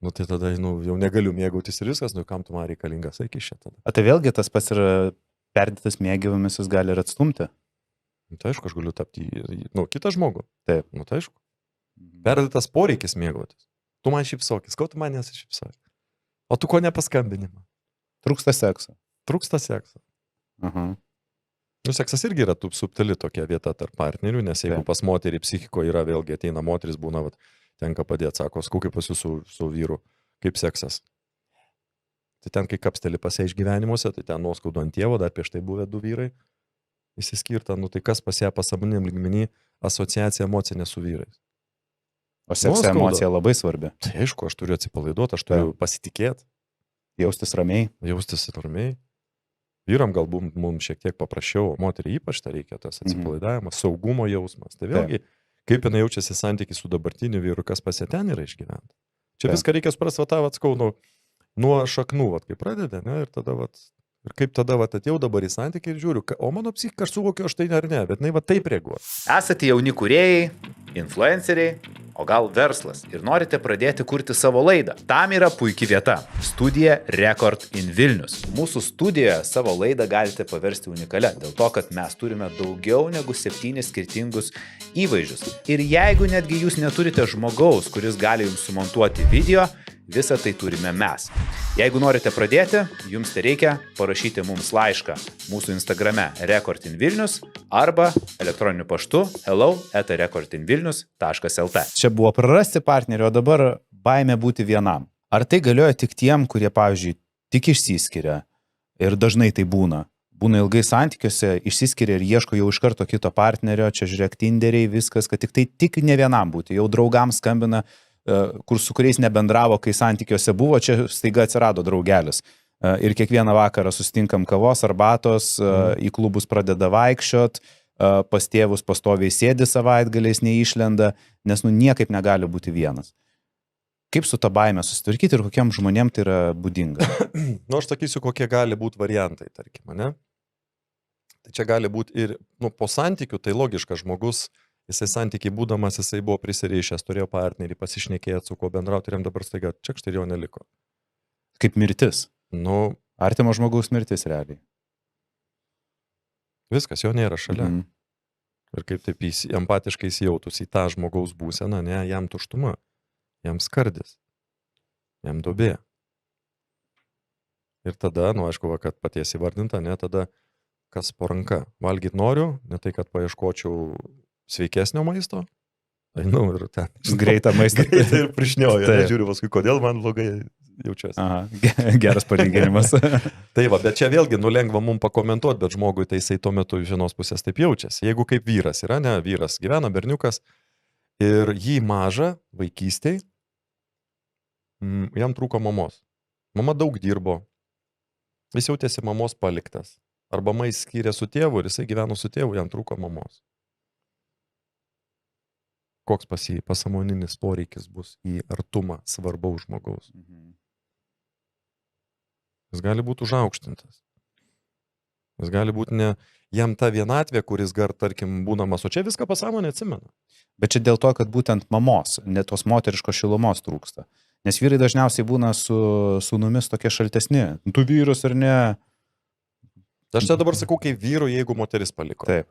Nu, tai tada, nu, jau negaliu mėgautis ir viskas, nu, kam tu man reikalingas, sakyk šitą. O tai vėlgi tas pats yra perdėtas mėgavimas, jis gali ir atstumti. Nu, tai aišku, aš galiu tapti, nu, kitą žmogų. Taip. Nu, tai aišku. Perdėtas poreikis mėgautis. Tu man šipsokis, ko tu man nesišipsokis? O tu ko nepaskambinimą? Trūksta sekso. Trūksta sekso. Nu, seksas irgi yra subtili tokia vieta tarp partnerių, nes jeigu pas moterį psichiko yra, vėlgi ateina moteris, būna, vat, tenka padėti, sako, skau kaip pas jūsų su vyru, kaip seksas. Tai ten, kai kapsteli pas ją išgyvenimuose, tai ten nuoskaudu ant tėvo, dar prieš tai buvę 2 vyrai, įsiskirta, nu tai kas pas ją pasąmoniniam lygmenį asociacija emocinė su vyrais. O sekso emocija labai svarbi. Tai aišku, aš turiu atsipalaiduoti, aš turiu pasitikėti. Jaustis ramiai. Jaustis ramiai. Vyram galbūt mums šiek tiek paprasčiau, moteriai ypač tai reikia tas atsipalaidavimas, saugumo jausmas. Tai vėlgi, kaip jinai jaučiasi santykiai su dabartiniu vyru, kas pas ją ten yra išgyventa. Čia viską reikia suprasti, atskau nuo šaknų, kai pradeda, ne, ir tada, ir kaip tada atėjau dabar į santykį ir žiūriu, o mano psichika, aš suvokiu, aš tai ar ne, bet jinai taip reaguoja. Esate jauni kūrėjai, influenceriai, o gal verslas ir norite pradėti kurti savo laidą. Tam yra puikia vieta – studija Record in Vilnius. Mūsų studijoje savo laidą galite paversti unikalią, dėl to, kad mes turime daugiau negu 7 skirtingus įvaizdžius. Ir jeigu netgi jūs neturite žmogaus, kuris gali jums sumontuoti video, visą tai turime mes. Jeigu norite pradėti, jums tai reikia parašyti mums laišką mūsų Instagrame Record in Vilnius arba elektroniniu paštu hello@recordinvilnius.lt. Čia buvo prarasti partnerį, o dabar baimė būti vienam. Ar tai galioja tik tiem, kurie, pavyzdžiui, tik išsiskiria ir dažnai tai būna? Būna ilgai santykiuose, išsiskiria ir ieško jau iš karto kito partnerio, čia žiūrėk Tinderiai, viskas, kad tik ne vienam būti, jau draugams skambina, kur su kuriais nebendravo, kai santykiuose buvo, čia staiga atsirado draugelis. Ir kiekvieną vakarą susitinkam kavos, arbatos, į klubus pradeda vaikščiot, pas tėvus pastoviai sėdi savaitgaliais, neišlenda, nes niekaip negali būti vienas. Kaip su ta baime susitvarkyti ir kokiem žmonėm tai yra būdinga? Nu, aš sakysiu, kokie gali būti variantai, tarkim, ne? Tai čia gali būti ir, po santykių, tai logiška, žmogus, jisai santykiai būdamas, jisai buvo prisirišęs, turėjo partnerį, pasišnekėti, su kuo bendrauti, ir jam dabar staiga čekšt ir jo neliko. Kaip mirtis. Nu, artimo žmogaus mirtis realiai. Viskas, jo nėra šalia. Ir kaip taip empatiškai įsijautus į tą žmogaus būseną, ne, jam tuštuma, jam skardis, jam duobė. Ir tada, aišku, kad paties įvardinta, ne, tada kas po ranka. Valgyt noriu, ne tai, kad paieškočiau sveikesnio maisto, einu ir ten. Greitą maistą. Greitai ir prišnioju, nežiūriu paskui, kodėl man blogai jaučiuosi. Aha, geras palyginimas. Tai va, bet čia vėlgi lengva mums pakomentuoti, bet žmogui tai jisai tuo metu iš vienos pusės taip jaučiasi. Jeigu kaip vyras yra, ne, vyras gyvena, berniukas, ir jį mažą vaikystėj, jam trūko mamos. Mama daug dirbo, jis jautėsi mamos paliktas. Arba mama skyrė su tėvu ir jisai gyveno su tėvu, jam trūko mamos. Koks pasąmoninis poreikis bus į artumą svarbaus žmogaus. Jis gali būti užaukštintas. Jis gali būti ne jam ta vienatvė, kuris tarkim, būdamas, o čia viską pasąmonė atsimena. Bet čia dėl to, kad būtent mamos, net tos moteriškos šilumos trūksta. Nes vyrai dažniausiai būna su sūnumis tokie šaltesni. Tu vyrus ar ne? Aš čia dabar sakau, kaip vyru, jeigu moteris paliko. Taip.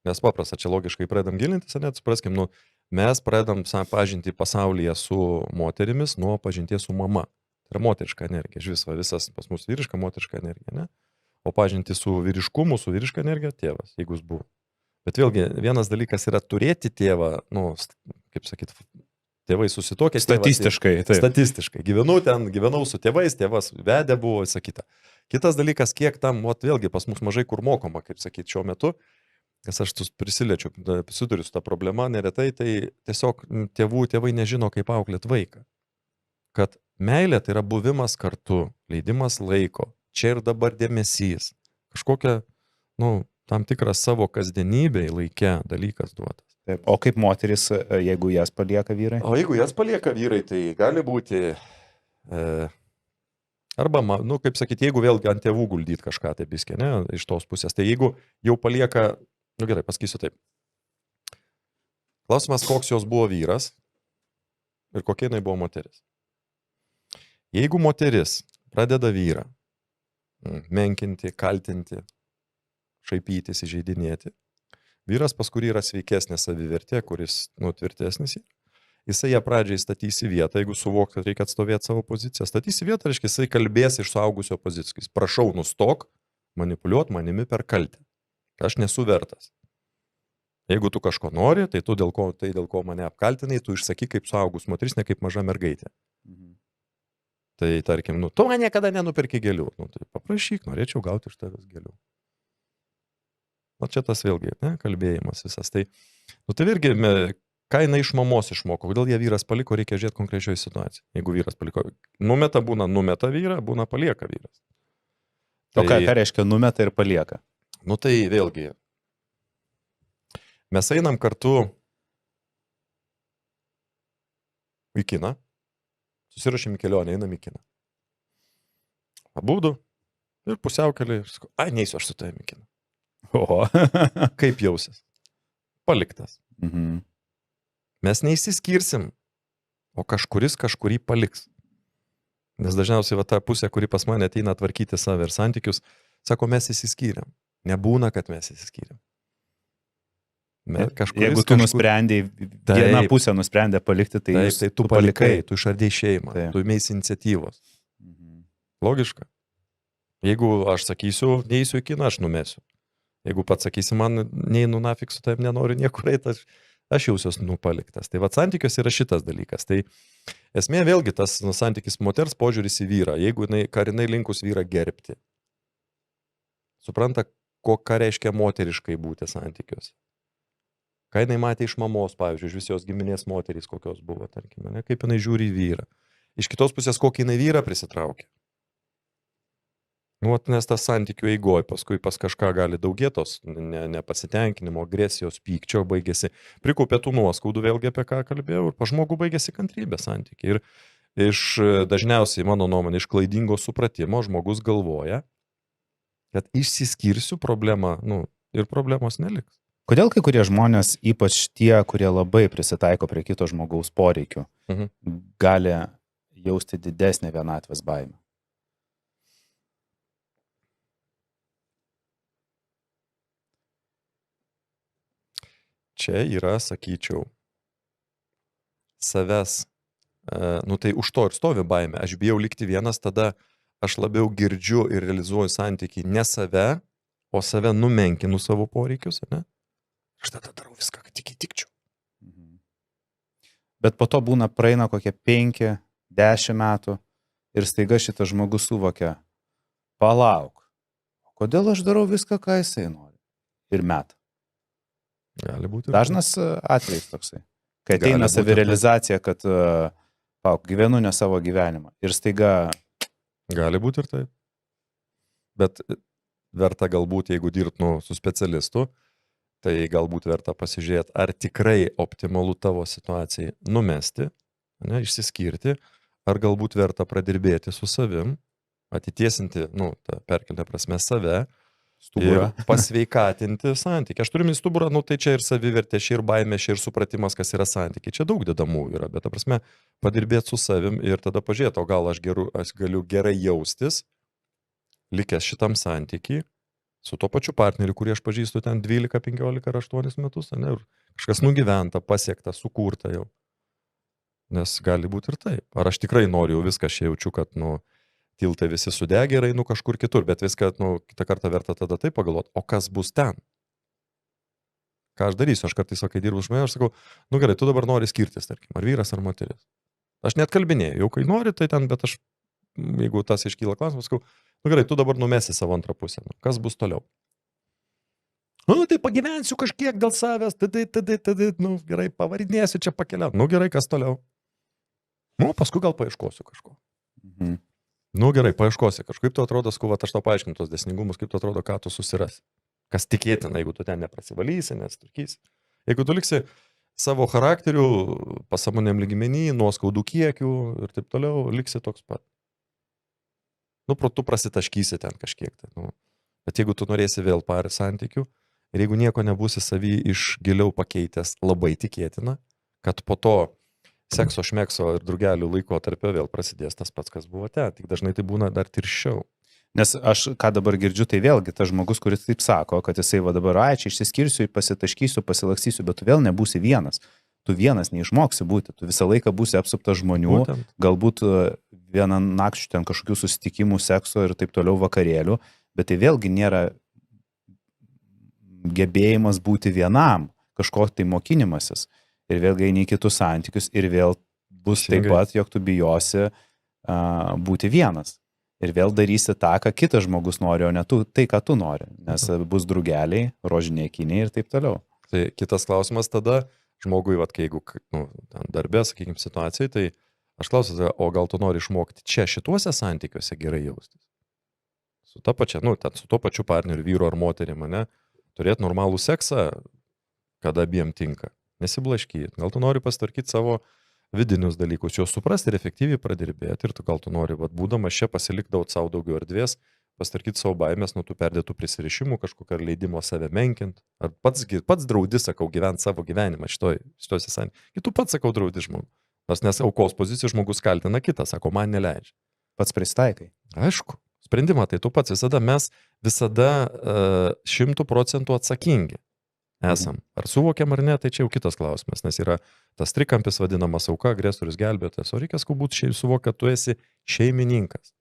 Nes paprasta, čia logiškai pradedam gilintis, net supraskim, mes pradedam pažinti pasaulyje su moterimis nuo pažinties su mama. Tai yra moteriška energija, visas pas mus vyriška, moteriška energija, ne? O pažinti su vyriškumu, su vyriška energija tėvas, jeigu jis buvo. Bet vėlgi, vienas dalykas yra turėti tėvą, kaip sakyt, tėvai susitokė. Statistiškai. Statistiškai. Gyvenau su tėvais, tėvas vedė buvo, sakyta. Kitas dalykas, kiek tam, vėlgi pas mus mažai kur mokoma, kaip sakyt, šiuo metu, nes aš susiliečiu, susiduriu su tą problemą, neretai, tai tiesiog tėvai nežino, kaip auklėt vaiką. Kad meilė tai yra buvimas kartu, leidimas laiko, čia ir dabar dėmesys, kažkokia, tam tikras savo kasdienybėj laike dalykas duotas. Taip. O kaip moteris, jeigu jas palieka vyrai? O jeigu jas palieka vyrai, tai gali būti, arba, kaip sakyti, jeigu vėlgi ant tėvų guldyti kažką, tai biskė, ne, iš tos pusės, tai jeigu jau palieka, gerai, pasakysiu taip. Klausimas, koks jos buvo vyras ir kokia jinai buvo moteris. Jeigu moteris pradeda vyrą menkinti, kaltinti, šaipytis, įžeidinėti, vyras, pas kurį yra sveikesnė savivertė, kuris tvirtesnis, jisai ją pradžiai statys į vietą, jeigu suvok, kad reikia atstovėti savo poziciją, statys į vietą, reiškia, jisai kalbės iš suaugusio pozicijos. Prašau, nustok manipuliuoti manimi per kaltę. Aš nesu vertas. Jeigu tu kažko nori, tai dėl ko mane apkaltinai, tu išsakyk kaip suaugus moteris, ne kaip maža mergaitė. Tai tarkim, tu man niekada nenupirki gėlių. Tai paprašyk, norėčiau gauti iš tavęs gėlių. Čia tas vėlgi, ne, kalbėjimas visas. Tai vėlgi, ką jinai iš mamos išmoko, kodėl jie vyras paliko, reikia žiūrėti konkrečioje situacijoje. Jeigu vyras paliko, numeta vyrą, būna palieka vyras. O ką reiškia numeta ir palieka? Tai vėlgi, mes einam kartu į kiną, susirašym į kelionę, einam į kiną. Abudu ir pusiaukelį, ir sakau, neisiu aš su tavimi į kiną. O. Kaip jausis? Paliktas. Mhm. Mes neįsiskirsim, o kažkuris kažkurį paliks. Nes dažniausiai ta pusė, kuri pas mane ateina tvarkyti save ir santykius, sako, mes įsiskyrėm. Nebūna, kad mes įsiskyrėm. Jeigu tu nusprendėjai, viena pusė nusprendė palikti, tai tu palikai, tu išardėjai šeimą, tu ėmėsi iniciatyvos. Logiška. Jeigu aš sakysiu, neįsiu į kiną, aš numesiu. Jeigu pats sakysi, man neinu nafik su tavim, nenoriu niekur eiti, aš jausiuos paliktas. Tai santykios yra šitas dalykas. Tai esmė vėlgi tas santykis moters požiūris į vyrą. Jeigu jinai linkus vyrą gerbti, supranta, ką reiškia moteriškai būti santykiuose. Ką jinai matė iš mamos, pavyzdžiui, iš visos giminės moterys, kokios buvo, tarkime, ne? Kaip jinai žiūri į vyrą. Iš kitos pusės, kokį jinai vyrą prisitraukia. Nes tas santykių eigoj, paskui pas kažką gali daugėtos nepasitenkinimo, agresijos, pykčio baigėsi. Prikaupė tų nuoskaudų, vėlgi apie ką kalbėjau, ir pa žmogų baigėsi kantrybė santykiai. Ir dažniausiai, mano nuomonė, iš klaidingo supratimo žmogus galvoja, kad išsiskirsiu problemą, ir problemos neliks. Kodėl kai kurie žmonės, ypač tie, kurie labai prisitaiko prie kito žmogaus poreikių, gali jausti didesnę vienatvės baimę? čia yra, sakyčiau, savęs, tai už to ir stovi baimė. Aš bijau likti vienas, tada aš labiau girdžiu ir realizuoju santykį ne save, o save numenkinu savo poreikius, ne? Aš tada darau viską, kad tik įtikčiau. Bet po to būna praeina kokie 5-10 metų ir staiga šitas žmogus suvokia, palauk, kodėl aš darau viską, ką jisai nori. Ir met. Gali būti. Dažnas atvejis toksai. Kai ateina savirealizacija, kad gyvenu ne savo gyvenimą. Ir staiga... Gali būti ir taip. Bet verta galbūt, jeigu dirbtų su specialistu, tai galbūt verta pasižiūrėti, ar tikrai optimalu tavo situacijai numesti, ne, išsiskirti, ar galbūt verta pradirbėti su savim, atitiesinti, tą perkeltą prasme save, stuburą. Ir pasveikatinti santykį. Aš turiu į stuburą, tai čia ir savivertė, čia ir baimė, čia ir supratimas, kas yra santykiai. Čia daug dedamų yra, bet ta prasme, padirbėti su savim ir tada pažiūrėti, o gal aš galiu gerai jaustis, likęs šitam santykiai, su to pačiu partneriu, kurį aš pažįstu ten 12, 15 ar 8 metus, ne, ir kažkas nugyventa, pasiekta, sukurta jau. Nes gali būti ir taip. Ar aš tikrai noriu viską, aš jaučiu, kad, tiltai visi sudegė ir einu kažkur kitur, bet viską, kitą kartą verta tada taip pagalvoti, o kas bus ten? Ką aš darysiu? Aš kartais, kai dirbu žmonėje, aš sakau, gerai, tu dabar nori skirtis, tarkim, ar vyras, ar moteris. Aš net kalbinėjau, jau kai nori, tai ten, bet aš, jeigu tas iškyla klausimas, sakau, gerai, tu dabar numesi savo antrą pusę. Kas bus toliau? Tai pagyvensiu kažkiek dėl savęs, tada, gerai, pavarinėsiu čia pakeliau. Gerai, kas toliau? Paskui gal paieškosiu kažko. Gerai, paieškosi kažko. Kaip tu atrodo, skuvat, aš tau paaiškinu tos dėsningumus, kaip tu atrodo, ką tu susirasi. Kas tikėtina, jeigu tu ten neprasivalysi, nesturkysi. Jeigu tu liksi savo charakterių, pasąmonėm lygmenį, nuoskaudų kiekių ir taip toliau, liksi toks pat. Tu prasitaškysi ten kažkiek. Bet jeigu tu norėsi vėl parį santykių ir jeigu nieko nebūsi savy iš giliau pakeitęs, labai tikėtina, kad po to sekso, šmekso ir drugelių laiko tarpio vėl prasidės tas pats, kas buvo ten. Tik dažnai tai būna dar tirščiau. Nes aš, ką dabar girdžiu, tai vėlgi tas žmogus, kuris taip sako, kad jisai dabar, čia išsiskirsiu, pasitaškysiu, pasilakstysiu, bet tu vėl nebūsi vienas. Tu vienas neišmoksi būti, tu visą laiką būsi apsuptas žmonių, galbūt vieną nakčių ten kažkokių susitikimų, sekso ir taip toliau vakarėlių, bet tai vėlgi nėra gebėjimas būti vienam, kažko tai mokinimasis. Ir vėlgi eini į kitus santykius ir vėl bus taip pat, jog tu bijosi būti vienas. Ir vėl darysi tą, ką kitas žmogus nori, o ne tai, ką tu nori. Nes bus drugeliai, rožiniai akiniai ir taip toliau. Tai kitas klausimas tada, žmogui, jeigu darbė, sakykime, situacijai, tai aš klausiu, o gal tu nori išmokti čia šituose santykiuose gerai jaustis? Su ta pačia, su to pačiu partneriu, vyru ar moterim, turėti normalų seksą, kada abiem tinka. Nesiblaškyti. Gal tu nori pasitvarkyti savo vidinius dalykus, juos suprasti ir efektyviai pradirbėti. Ir tu gal tu nori, būdamas čia, pasilikdavot savo daugiau erdvės, pasitvarkyti savo baimės nuo tų perdėtų prisirišimų, kažkokio leidimo save menkinti. Ar pats draudi, sakau, gyventi savo gyvenimą šitoj santykiuose. Tu pats, sakau, draudi žmogų. Nes aukos pozicijų žmogus kaltina kitą, sako, man neleidžia. Pats pristaikai. Aišku, sprendimą tai tu pats mes visada 100% atsakingi esam. Ar suvokiam ar ne, tai čia jau kitas klausimas, nes yra tas trikampis vadinamas auka, agresorius, gelbėtojas, o reikia būti suvokti, kad tu esi šeimininkas.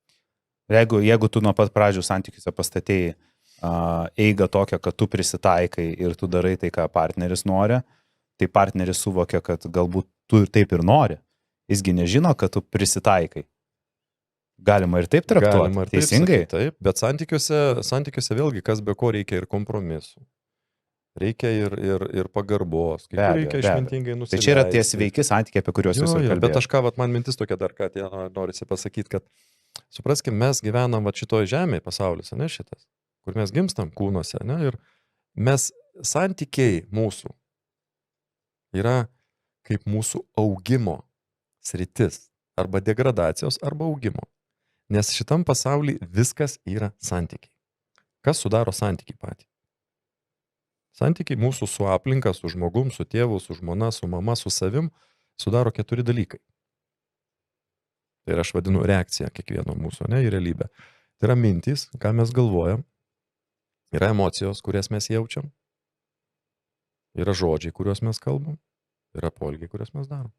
Jeigu tu nuo pat pradžių santykiuose pastatėjai eigą tokią, kad tu prisitaikai ir tu darai tai, ką partneris nori, tai partneris suvokia, kad galbūt tu taip ir nori. Jisgi nežino, kad tu prisitaikai. Galima ir taip traktuoti, teisingai? Taip, bet santykiuose vėlgi, kas be ko reikia ir kompromisų. Reikia ir pagarbos, reikia išmintingai nusileisti. Tai čia yra tie sveiki santykiai, apie kuriuos jūs kalbėjote. Bet aš man mintis tokia dar, kad norisi pasakyti, kad supraskim, mes gyvenam šitoj žemėje, pasaulis, ne šitas, kur mes gimstam kūnuose, ne, ir mes santykiai mūsų yra kaip mūsų augimo sritis, arba degradacijos, arba augimo. Nes šitam pasaulyje viskas yra santykiai. Kas sudaro santykiai patį? Santykiai mūsų su aplinka, su žmogum, su tėvu, su žmona, su mama, su savim sudaro 4 dalykai. Tai aš vadinu reakcija kiekvieno mūsų, į realybę. Tai yra mintys, ką mes galvojam, yra emocijos, kurias mes jaučiam, yra žodžiai, kuriuos mes kalbam, yra poelgiai, kuriuos mes darom.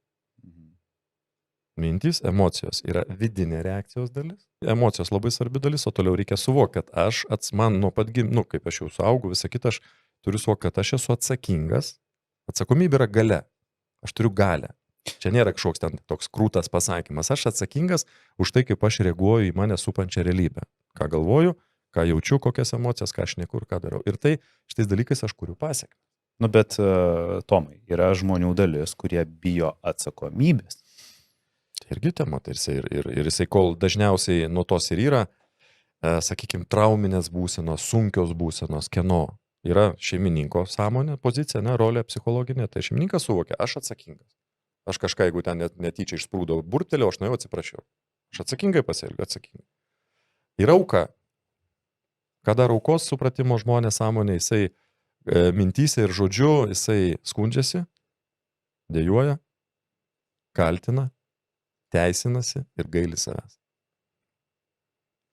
Mintys, emocijos yra vidinė reakcijos dalis. Emocijos labai svarbi dalis, o toliau reikia suvokti, kad man nuo pat kaip aš jau suaugu, visą kitą, aš turiu suvokti, kad aš esu atsakingas. Atsakomybė yra galia. Aš turiu galę. Čia nėra kažkoks ten toks krūtas pasakymas. Aš atsakingas už tai, kaip aš reaguoju į mane supančią realybę. Ką galvoju, ką jaučiu, kokias emocijas, ką aš nekur, ką darau. Ir tai šitais dalykais aš kuriu pasiekmes. Nu, bet, Tomai, yra žmonių dalis, kurie bijo atsakomybės. Tai irgi tema, tai ir jisai, kol dažniausiai nuo tos ir yra, sakykime, trauminės būsenos, sunkios būsenos, kieno yra šeimininko sąmonė, pozicija, ne, rolė psichologinė, tai šeimininkas suvokia, aš atsakingas. Aš kažką, jeigu ten netyčia išsprūdo burtelio, aš nuėjau atsiprašiau. Aš atsakingai pasielgiu, atsakingai. Ir auka, kada aukos supratimo žmonės sąmonė, jisai mintyse ir žodžiu, jisai skundžiasi, dejuoja, kaltina, teisinasi ir gaili savęs.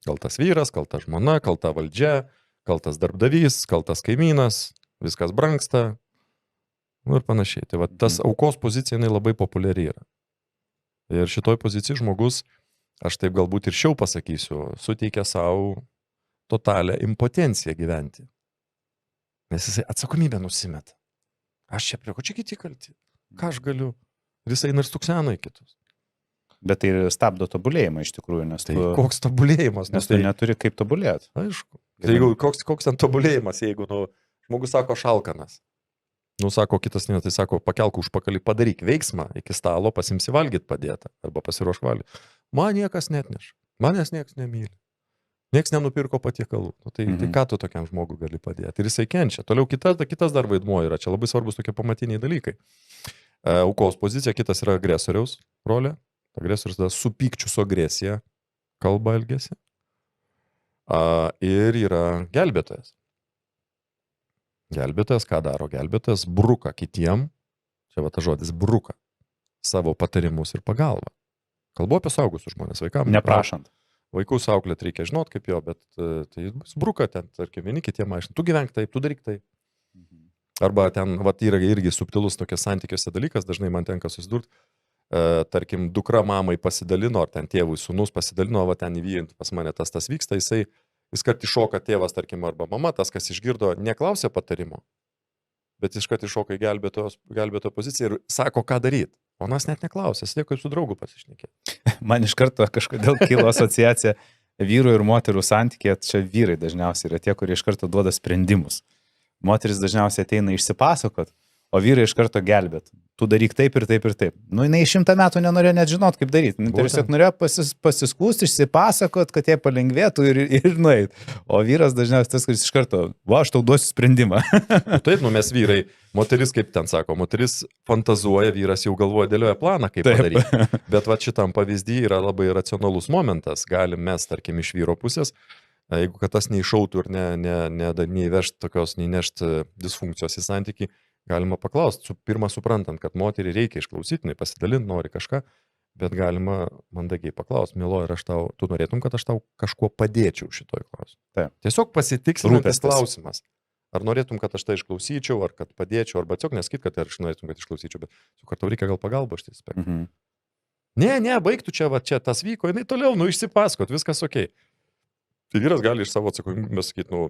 Kaltas vyras, kalta žmona, kalta valdžia, kaltas darbdavys, kaltas kaimynas, viskas brangsta, nu ir panašiai. Tai va, tas aukos pozicija jinai labai populiari yra. Ir šitoj pozicijai žmogus, aš taip galbūt ir šiau pasakysiu, suteikia savo totalią impotenciją gyventi. Nes jisai atsakomybę nusimeta. Aš čia prie ko čia kiti kalti? Ką aš galiu? Ir jisai ir stuksena į kitus. Bet tai stabdo tobulėjimą iš tikrųjų, nes tai koks tobulėjimas? Nes tu neturi kaip tobulėti. Aišku. Tai jeigu, koks ten tobulėjimas, jeigu žmogus sako šalkanas. Sako kitas, tai sako, pakelk užpakalį, padaryk veiksmą, iki stalo pasimsi valgyt padėtą, arba pasiruošk valgyti. Man niekas netneša, manęs niekas nemyli. Niekas nenupirko patiekalų. Tai ką tu tokiam žmogui gali padėti? Ir jisai kenčia. Toliau kitas dar vaidmuo yra. Čia labai svarbus tokie pamatiniai dalykai. Aukos pozicija, kitas yra agresoriaus rolė. Agresorius tada su pykčiu, su agresija kalba elgesi. Ir yra gelbėtojas. Gelbėtojas ką daro? Gelbėtojas bruka kitiem. Čia va ta žodis bruka. Savo patarimus ir pagalbą. Kalbu apie suaugusius žmonės, vaikams. Neprašant. Vaikus auklėt reikia žinot kaip jo, bet tai bruka ten, tarkim, vieni kitiem aiškina, tu gyvenk taip, tu daryk taip. Arba ten, va, yra irgi subtilus tokias santykiuose dalykas, dažnai man tenka susidurti, tarkim, dukra mamai pasidalino, ar ten tėvui sūnus pasidalino, va ten įvyjant pas mane tas vyksta, jis kart iššoka tėvas, tarkim, arba mama, tas, kas išgirdo, neklausė patarimo, bet iškart iššoka į gelbėtojo poziciją ir sako, ką daryti. O nas net neklausė, sėdėjo kaip su draugu pasišnekė. Man iš karto kažkodėl kilo asociacija vyrų ir moterų santykė, čia vyrai dažniausiai yra tie, kurie iš karto duoda sprendimus. Moteris dažniausiai ateina išsipasakot, o vyrai iš karto gelbėt. Tu daryk taip ir taip ir taip. Jinai 100 metų nenorėjo net žinot, kaip daryti. Tai tiesiog norėjo pasiskūsti, išsipasakot, kad jie palengvėtų ir nueit. O vyras dažniausiai tas, kuris iš karto, aš tau duosiu sprendimą. Taip, mes vyrai, moteris, kaip ten sako, moteris fantazuoja, vyras jau galvoja, dėlioja planą, kaip padaryti. Bet va šitam pavyzdį yra labai racionalus momentas. Galim mes, tarkim, iš vyro pusės, jeigu kad tas neišautų ir neįvežt tokios, neįnešt disfunkcijos į santykį, galima paklausti, pirmą suprantant, kad moterį reikia išklausyti, pasidalinti, nori kažką, bet galima mandagiai paklausti, mieloji, tu norėtum, kad aš tau kažkuo padėčiau šitoj klausimui. Tiesiog pasitikslinantis klausimas. Ar norėtum, kad aš tai išklausyčiau, ar kad padėčiau, arba tiesiog nesakyt, kad aš norėtum, kad išklausyčiau, bet kad tau reikia gal pagalbą šitais aspektais. Ne, baigtų čia, va čia tas vyko, jinai toliau, išsipasakot, viskas okei. Tai vyras gali iš savo atsakomybės sakyti,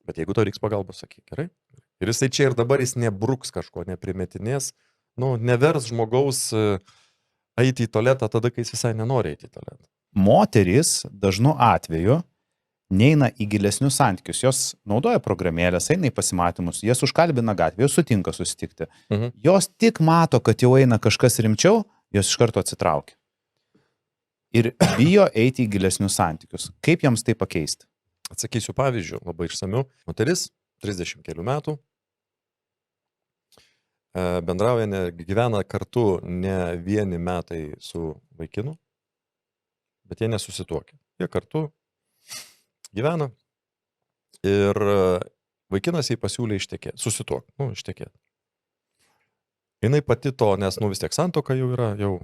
bet jeigu tau reiks pagalbos, sakyk, gerai. Ir jisai čia ir dabar jis nebruks kažko, neprimetinės, nevers žmogaus eiti į tualetą tada, kai jis visai nenori eiti į tualetą. Moterys dažnu atveju neina į gilesnius santykius, jos naudoja programėlės, eina į pasimatymus, jas užkalbina gatvėje, jos sutinka susitikti. Jos tik mato, kad jau eina kažkas rimčiau, jos iš karto atsitraukia. Ir bijo eiti į gilesnius santykius. Kaip jiems tai pakeisti? Atsakysiu pavyzdžių, labai išsamiu. Moteris, 30 kelių metų, bendrauja, gyvena kartu ne vieni metai su vaikinu, bet jie nesusituokia. Jie kartu gyvena ir vaikinas jai pasiūlė ištekėti. Jinai pati to, nes vis tiek santuoka jau yra, jau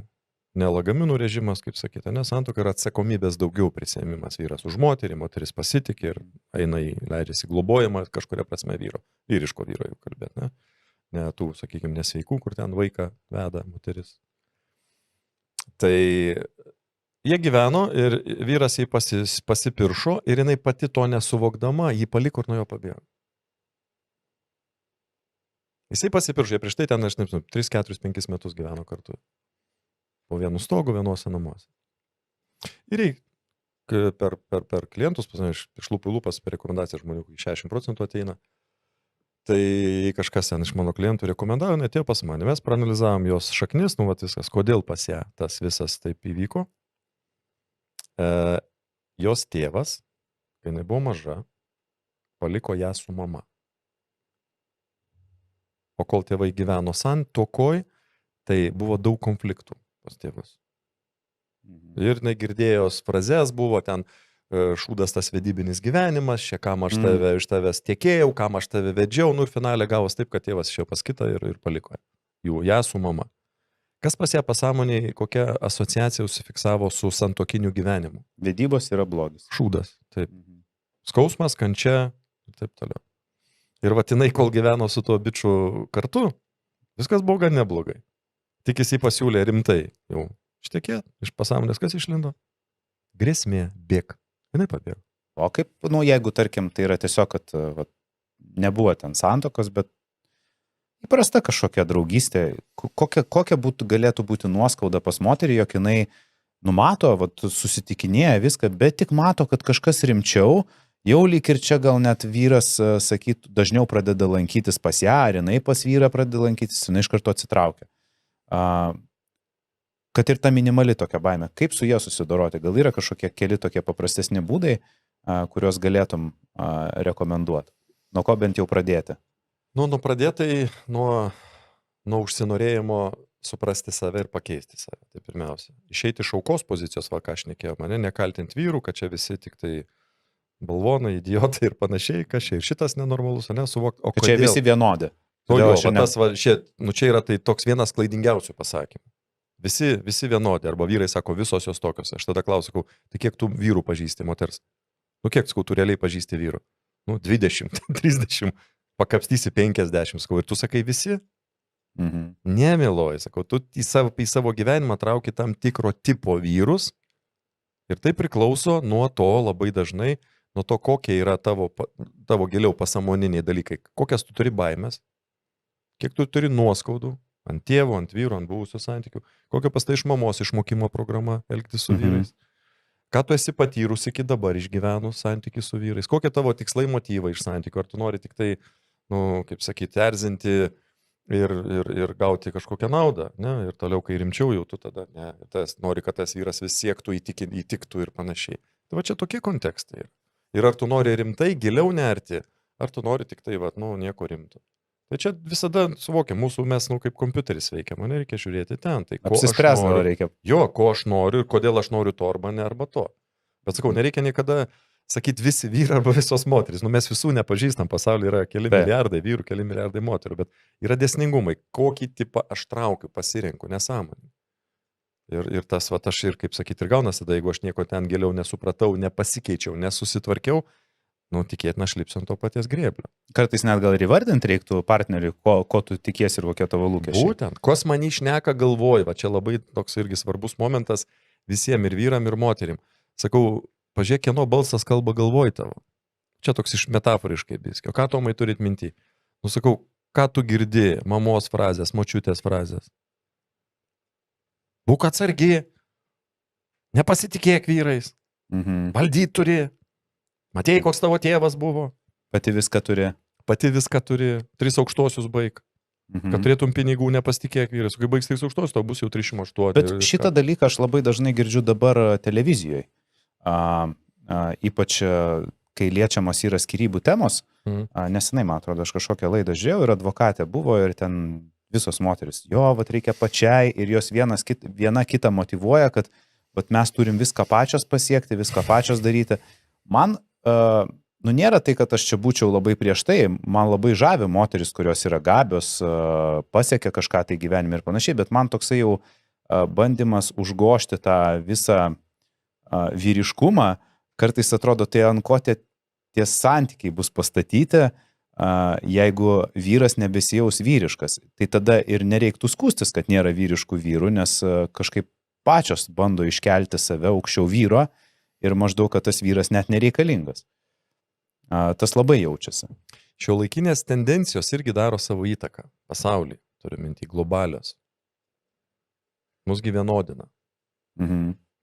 ne lagaminų režimas, kaip sakyti, ne santuoka yra atsakomybės daugiau prisiėmimas vyras už moterį, moteris pasitikė ir eina leidžiasi globojama kažkuria prasme vyriško vyro jau kalbėti, ne? ne tų, sakykime, nesveikų, kur ten vaiką veda moteris. Tai jie gyveno ir vyras jį pasipiršo ir jinai pati to nesuvokdama, jį paliko ir nuo jo pabėgo. Jisai pasipiršo, jie prieš tai ten, aš nežinau, 3, 4, 5 metus gyveno kartu. Po vienu stogu, vienuose namuose. Ir per klientus, iš lūpų į lūpas, per rekomendaciją žmonių, 60% ateina. Tai kažkas ten iš mano klientų rekomendavo, atėjo pas mane, mes praanalizavom jos šaknis, viskas, kodėl pas ją tas visas taip įvyko. Jos tėvas, kai jinai buvo maža, paliko ją su mama. O kol tėvai gyveno santuokoj, tai buvo daug konfliktų pas tėvus. Ir negirdėjo frazes, buvo ten šūdas tas vedybinis gyvenimas, čia kam aš tave iš tavęs tiekėjau, kam aš tave vedžiau, ir finalė gavos taip, kad tėvas išėjo pas kitą ir paliko ją su mama. Kas pas ją pasąmonėje, kokia asociacija užsifiksavo su santuokiniu gyvenimu? Vedybos yra blogis. Šūdas, taip. Skausmas, kančia ir taip toliau. Ir vatinai, kol gyveno su tuo biču kartu, viskas buvo gan neblogai. Tik jis jį pasiūlė rimtai jau ištekėt, iš pasąmonės kas išlindo? Grėsmė, bėk. Jinai pabėgo. O kaip, jeigu, tarkim, tai yra tiesiog, kad nebuvo ten santokos, bet įprasta kažkokia draugystė, kokia galėtų būti nuoskauda pas moterį, jog jinai numato, susitikinėja viską, bet tik mato, kad kažkas rimčiau, jau lyg ir čia gal net vyras, sakytų, dažniau pradeda lankytis pas ją, ar jinai pas vyrą pradeda lankytis, jinai iš karto atsitraukia. Kad ir ta minimali tokia baimė. Kaip su jie susidoroti? Gal yra kažkokie keli tokie paprastesni būdai, kuriuos galėtum rekomenduoti? Nuo ko bent jau pradėti? Nuo pradėtai, nuo užsinorėjimo suprasti save ir pakeisti save. Tai pirmiausia, išeiti iš aukos pozicijos, ką aš nekėjau, mane nekaltinti vyrų, kad čia visi tik tai balvonai, idiotai ir panašiai, kas čia ir šitas nenormalus, nesuvokti, o kodėl. Čia visi vienodi. Čia yra tai toks vienas klaidingiausių pasakymų. Visi vienodi, arba vyrai sako, visos jos tokios. Aš tada klausiu, tai kiek tu vyrų pažįsti, moters? Kiek, tu realiai pažįsti vyrų? 20, 30, pakapstysi 50, ir tu sakai visi? Nemėloji, sakau, tu į savo gyvenimą trauki tam tikro tipo vyrus ir tai priklauso nuo to labai dažnai, nuo to, kokie yra tavo giliau pasąmoniniai dalykai, kokias tu turi baimės, kiek tu turi nuoskaudų, ant tėvų, ant vyrų, ant buvusių santykių, kokia pas tai iš mamos išmokymo programa elgtis su vyrais, ką tu esi patyrus iki dabar išgyvenus santykių su vyrais, kokie tavo tikslai motyvai iš santykių, ar tu nori tik tai, kaip sakyti, erzinti ir gauti kažkokią naudą, ne? Ir toliau, kai rimčiau jau tu tada, ne, nori, kad tas vyras vis siektų, įtiktų ir panašiai. Tai va čia tokie kontekstai. Ir ar tu nori rimtai, giliau nerti, ar tu nori tik tai, nieko rimto. Tai čia visada suvokiam, mes kaip kompiuteris veikia, man reikia žiūrėti ten. Tai apsispręsti reikia. Jo, ko aš noriu ir kodėl aš noriu to arba ne arba to. Bet sakau, nereikia niekada sakyti visi vyrai arba visos moterys. Mes visų nepažįstam, pasaulyje yra keli milijardai vyrų, keli milijardai moterų, bet yra dėsningumai, kokį tipą aš traukiu, pasirenku, nesąmonį. Ir tas, aš ir kaip sakyti, ir gaunasi tada, jeigu aš nieko ten giliau nesupratau, nepasikeičiau, nesusitvarkiau, tikėtina, aš lipsiu ant to paties grėblio. Kartais net gal ir įvardinti reiktų partneriui, ko tu tikiesi ir kokie tavo lūkesčiai. Būtent, kas man išneka galvoj, čia labai toks irgi svarbus momentas visiems ir vyram, ir moterim. Sakau, pažiūrėk, kieno balsas kalba galvoj tavo. Čia toks iš metaforiškai biskio. Ką Tomai turit minty? Sakau, ką tu girdi, mamos frazės, močiutės frazės? Būk atsargi, nepasitikėk vyrais, valdyt turi. Matėjai, koks tavo tėvas buvo? Pati viską turi. 3 aukštosius baig. Kad turėtum pinigų, nepasitikėk vyrais. Kai baigs 3 aukštosius, tau bus jau 308. Bet šitą dalyką aš labai dažnai girdžiu dabar televizijoje. Ypač, kai liečiamos yra skyrybų temos. Nesenai, man atrodo, aš kažkokią laidą žiūrėjau ir advokatė buvo ir ten visos moteris. Reikia pačiai ir jos viena kitą motyvuoja, kad mes turim viską pačios pasiekti, viską pačios daryti. Man nėra tai, kad aš čia būčiau labai prieš tai, man labai žavi moteris, kurios yra gabios, pasiekia kažką tai gyvenime ir panašiai, bet man toksai jau bandymas užgožti tą visą vyriškumą, kartais atrodo, tai ant ko tie santykiai bus pastatyti, jeigu vyras nebesijaus vyriškas, tai tada ir nereiktų skūstis, kad nėra vyriškų vyrų, nes kažkaip pačios bando iškelti save aukščiau vyro ir maždaug, kad tas vyras net nereikalingas. Tas labai jaučiasi. Šiuolaikinės tendencijos irgi daro savo įtaką pasaulyje, turiu minti globalios. Mūsgi vienodina.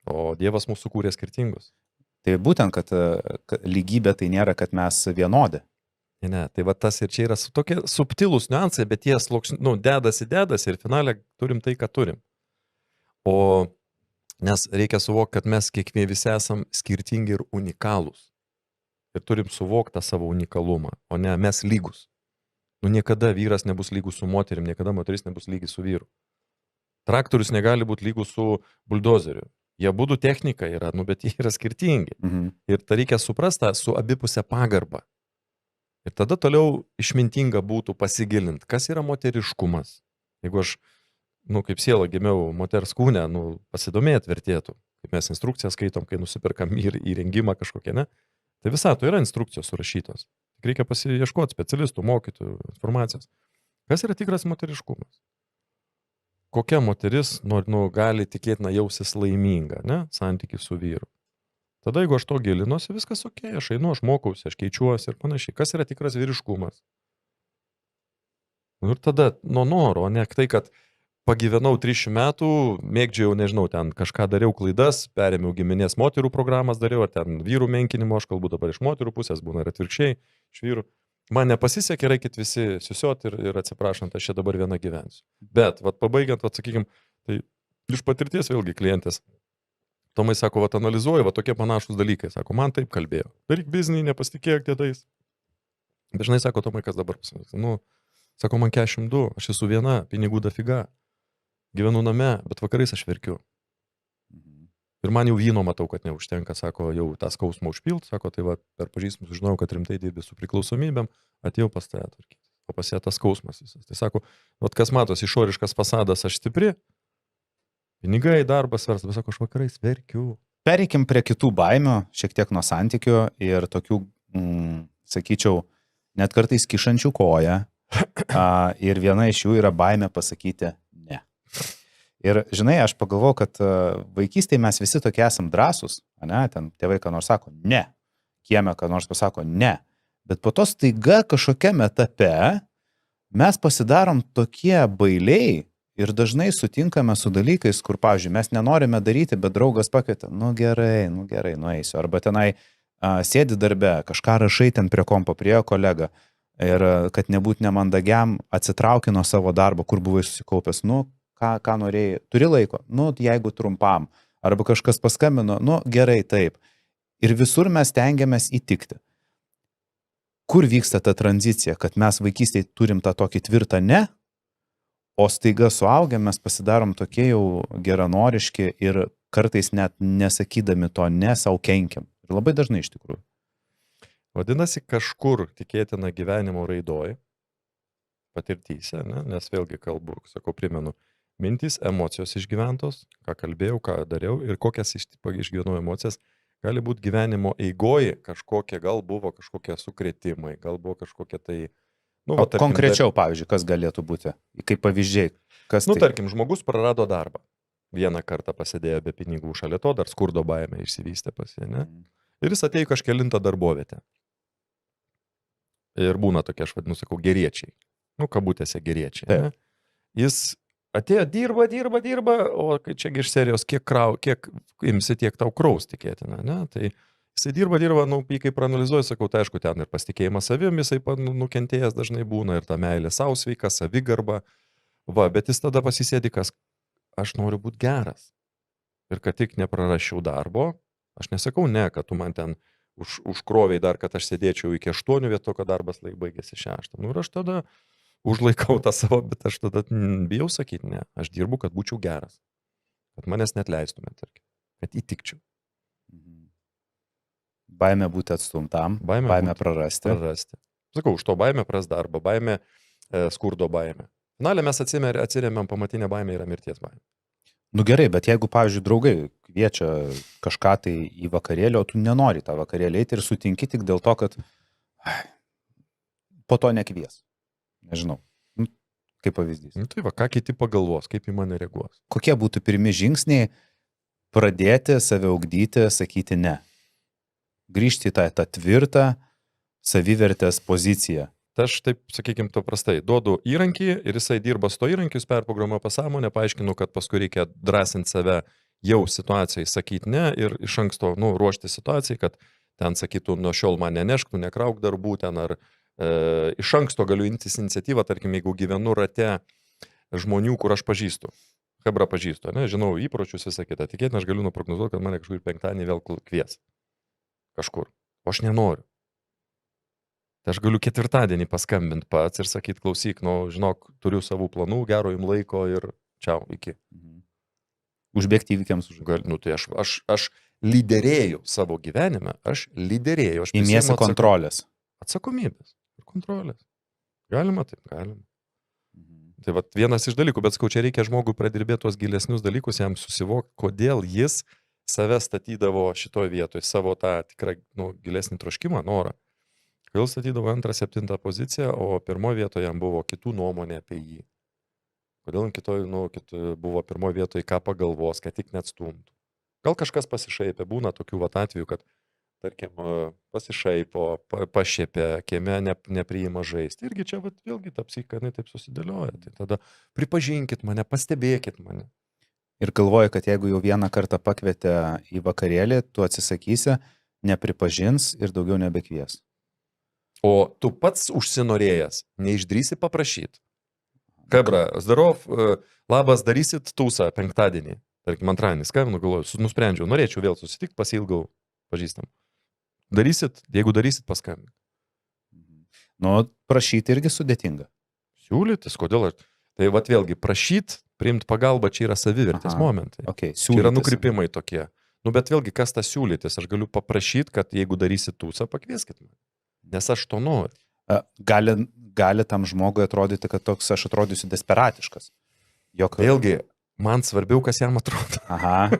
O Dievas mūsų kūrė skirtingus. Tai būtent, kad lygybė tai nėra, kad mes vienodi. Ne, tai va tas ir čia yra tokie subtilūs niuansai, bet jie dedasi ir finale turim tai, ką turim. O nes reikia suvokti, kad mes kiekvieni visi esam skirtingi ir unikalūs. Ir turim suvokti tą savo unikalumą, o ne mes lygus. Niekada vyras nebus lygus su moterim, niekada moteris nebus lygi su vyru. Traktorius negali būti lygus su buldozeriu. Jie būdų technika yra, bet jie yra skirtingi. Ir tai reikia suprasti su abipusė pagarba. Ir tada toliau išmintinga būtų pasigilinti, kas yra moteriškumas. Jeigu aš, kaip siela gimiau moters kūne, pasidomėti vertėtų, kaip mes instrukciją skaitom, kai nusipirkam įrengimą kažkokią, ne? Tai visato yra instrukcijos surašytos. Tik reikia pasiieškoti specialistų, mokytojų, informacijos. Kas yra tikras moteriškumas? Kokia moteris gali tikėtina jausis laiminga, ne? Santykiai su vyru. Tada, jeigu aš to gilinuosi, viskas ok, aš einu, aš mokausi, aš keičiuosi ir panašiai. Kas yra tikras vyriškumas? Ir tada nuo noro, ne tai, kad pagyvenau 300 metų, mėgdžiau, nežinau, ten kažką dariau klaidas, perėmiau giminės moterų programas dariau, ar ten vyrų menkinimo, aš kalbu dabar iš moterų pusės, būna ir atvirkščiai, iš vyrų. Man nepasisekė, reikit visi susioti ir atsiprašant, aš čia dabar viena gyvensiu. Bet, pabaigiant, sakykim, tai iš patirties vėlgi klientės. Tomai sako, analizuoju, tokie panašus dalykai. Sako, man taip kalbėjo. Daryk biznį, nepasitikėk tėtais. Dažnai sako, Tomai, kas dabar pasakė. Sako, man 42, aš esu viena, pinigų dafiga. Gyvenu name, bet vakarais aš verkiu. Ir man jau vyno matau, kad neužtenka, sako, jau tą skausmą užpilt, sako, tai per pažįstamus sužinojau, kad rimtai dirbi su priklausomybėm, atėjau pas tave tvarkyti. O pas ją tas skausmas visas. Tai sako, kas matos, išoriškas fasadas, aš stipri, pinigai, darbas, verslas, bet sako, aš vakarais verkiu. Pereikim prie kitų baimių, šiek tiek nuo santykių ir tokių, sakyčiau, net kartais kišančių koją. Ir viena iš jų yra baimė pasakyti ne. Ir, žinai, aš pagalvojau, kad vaikystėje mes visi tokie esam drąsūs, ne, ten tėvai ką nors sako, ne, kieme ką nors pasako, ne, bet po to staiga kažkokiame etape mes pasidarom tokie bailiai ir dažnai sutinkame su dalykais, kur, pavyzdžiui, mes nenorime daryti, bet draugas pakvietė, gerai, nueisiu, arba tenai sėdi darbe, kažką rašai ten prie kompo, prie kolega ir kad nebūt nemandagiam, atsitrauki nuo savo darbo, kur buvai susikaupęs, ką norėjai, turi laiko, jeigu trumpam, arba kažkas paskambino, gerai, taip. Ir visur mes tengiamės įtikti. Kur vyksta ta tranzicija, kad mes vaikystėje turim tą tokį tvirtą ne, o staiga suaugę mes pasidarom tokie jau geranoriški ir kartais net nesakydami to ne, sau kenkiam. Ir labai dažnai iš tikrųjų. Vadinasi, kažkur tikėtina gyvenimo raidoj, patirtyse, nes vėlgi kalbu, sakau, primenu, mintys, emocijos išgyventos, ką kalbėjau, ką dariau ir kokias išgyvenau emocijas, gali būti gyvenimo eigoji kažkokie, gal buvo kažkokie sukrėtimai, gal buvo kažkokie tai... Konkrečiau, pavyzdžiui, kas galėtų būti, kaip pavyzdžiai, kas tai... Tarkim, žmogus prarado darbą. Vieną kartą pasėdėjo be pinigų, šalia to dar skurdo baimė išsivystė pas jį, ne? Ir jis atėjo kažkelintą darbovietę. Ir būna tokie, aš vadinu, sakau, geriečiai. Kabutėse geriečiai. Ne? Jis atėjo, dirba, o kai čia iš serijos, kiek imsi, tiek tau kraus tikėtina, ne? Tai jisai dirba, jį kaip praanalizuoju, sakau, tai aišku, ten ir pasitikėjimas savim, jisai nukentėjęs dažnai būna, ir ta meilė savo sveika, savigarba, bet jis tada pasisėdi, kas aš noriu būti geras. Ir kad tik neprarasčiau darbo, aš nesakau ne, kad tu man ten užkroviai dar, kad aš sėdėčiau iki 8 vieto, kad darbas baigėsi 6. Ir aš tada užlaikau tą savo, bet aš tada bijau sakyti ne. Aš dirbu, kad būčiau geras. Kad manęs net leistumėt, tarkim. Kad įtikčiau. Baimė būti atstumtam, baimė prarasti. Sakau, už to baimė pras darbą, baimė skurdo baimė. Finale mes atsiremiam, pamatinė baimė yra mirties baimė. Gerai, bet jeigu, pavyzdžiui, draugai kviečia kažką tai į vakarėlį, o tu nenori tą vakarėlį eiti ir sutinki tik dėl to, kad po to nekvies. Nežinau. Kaip pavyzdys. Tai va, ką kiti pagalvos, kaip į mane reaguos. Kokie būtų pirmi žingsniai pradėti save ugdyti, sakyti ne? Grįžti į tą tvirtą savivertės poziciją. Tai aš taip, sakykime, paprastai, duodu įrankį ir jisai dirba su to įrankiu, jis perprogramuoja pasąmonę, paaiškinu, kad paskui reikia drąsinti save jau situacijai, sakyti ne ir iš anksto ruošti situacijai, kad ten sakytų, nuo šiol man nenešk, nekrauk darbų ten, ar iš anksto galiu imtis iniciatyvą, tarkim, jeigu gyvenu rate žmonių, kur aš pažįstu. Hebra pažįstu, ne, žinau įpročius visą kitą. Tikėtina, aš galiu nuprognozuoti, kad mane kažkur penktadienį vėl kvies. Kažkur. O aš nenoriu. Tai aš galiu ketvirtadienį paskambinti pats ir sakyti, klausyk, žinok, turiu savų planų, gero jums laiko ir čiau, iki. Užbėgti įvykiams už. Tai aš lyderėjau savo gyvenime, aš lyderėjau. Imiesi kontrolės. Atsakomybės ir kontrolės. Galima taip, galima. Tai vat vienas iš dalykų, bet čia reikia žmogui pradirbėti tuos gilesnius dalykus, jam susivokti, kodėl jis save statydavo šitoje vietoje, savo tą tikrą gilesnį troškimą, norą. Kodėl statydavo 2-7 poziciją, o pirmoje vietoje jam buvo kitų nuomonė apie jį. Kodėl kitoje buvo pirmoje vietoje, ką pagalvos, kad tik neatstumtų. Gal kažkas pasišaipė, būna tokių atvejų, kad tarkim, pasišaipo, pašiepia, kieme nepriima žaisti. Irgi čia vėlgi ta psichika, taip susidėlioja. Tai tada pripažinkit mane, pastebėkit mane. Ir galvoju, kad jeigu jau vieną kartą pakvietė į vakarėlį, tu atsisakysi, nepripažins ir daugiau nebekvies. O tu pats užsinorėjęs, neišdrįsi paprašyti. Hebra, zdarov, labas, darysit tūsą penktadienį. Tarkim, antradienį skambinu, galvoju, nusprendžiau, norėčiau vėl susitikti, pasilgau, pažįstam. Darysit, jeigu darysit, paskambink. Prašyti irgi sudėtinga. Siūlytis, kodėl aš... Tai vėlgi, prašyti, priimti pagalbą, čia yra savivertės momentai. Okay, čia yra nukrypimai tokie. Bet vėlgi, kas tas siūlytis? Aš galiu paprašyti, kad jeigu darysit tūsą, pakvieskit mane. Nes aš to noriu. Gali tam žmogui atrodyti, kad toks aš atrodysiu desperatiškas. Vėlgi, man svarbiau, kas jam atrodo. Aha,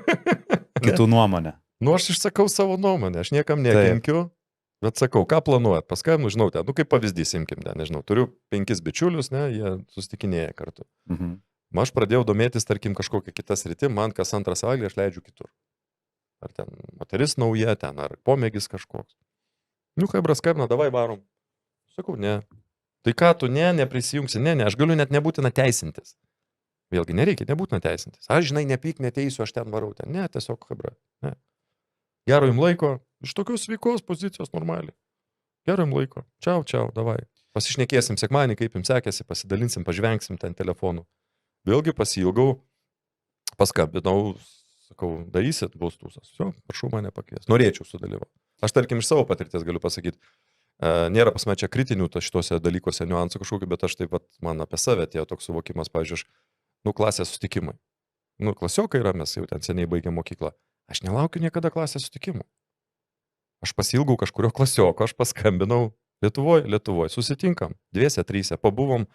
kitų nuomonė. Aš išsakau savo nuomonę, aš niekam nekenkiu, bet sakau, ką planuojat, paskambinu, žinau, kaip pavyzdys imkim, nežinau, turiu 5 bičiulius, jie susitikinėja kartu. Aš pradėjau domėtis, tarkim, kažkokią kitą sritį, man kas antrą savaitę aš leidžiu kitur. Ar ten moteris nauja, ten ar pomėgis kažkoks. Hebra skambina, davai varom. Sakau, ne. Tai ką tu neprisijungsi, aš galiu net nebūtina teisintis. Vėlgi, nereikia, nebūtina teisintis. Aš, nepyk, neteisiu, aš ten varau ten. Ne, tiesiog, Hebra, ne. Gero jums laiko, iš tokios sveikos pozicijos normaliai. Gero jums laiko, čiau, davai. Pasišnekėsim sekmanį, kaip jums sekėsi, pasidalinsim, pažvengsim ten telefonu. Vėlgi pasiilgau, paskambinau, sakau, darysit, bus tūsas. Prašau mane pakvies. Norėčiau sudalyvauti. Aš, tarkim, iš savo patirties galiu pasakyti, nėra pas mane čia kritinių šituose dalykuose niuansų kažkokių, bet aš taip pat, man apie save atėjo toks suvokimas, pavyzdžiui, klasės susitikimai. Klasiokai yra, mes jau ten seniai baigėm mokyklą. Aš nelaukiu niekada klasės susitikimų. Aš pasiilgau kažkurio klasioko, aš paskambinau Lietuvoje, susitinkam, 2-3, pabuvom,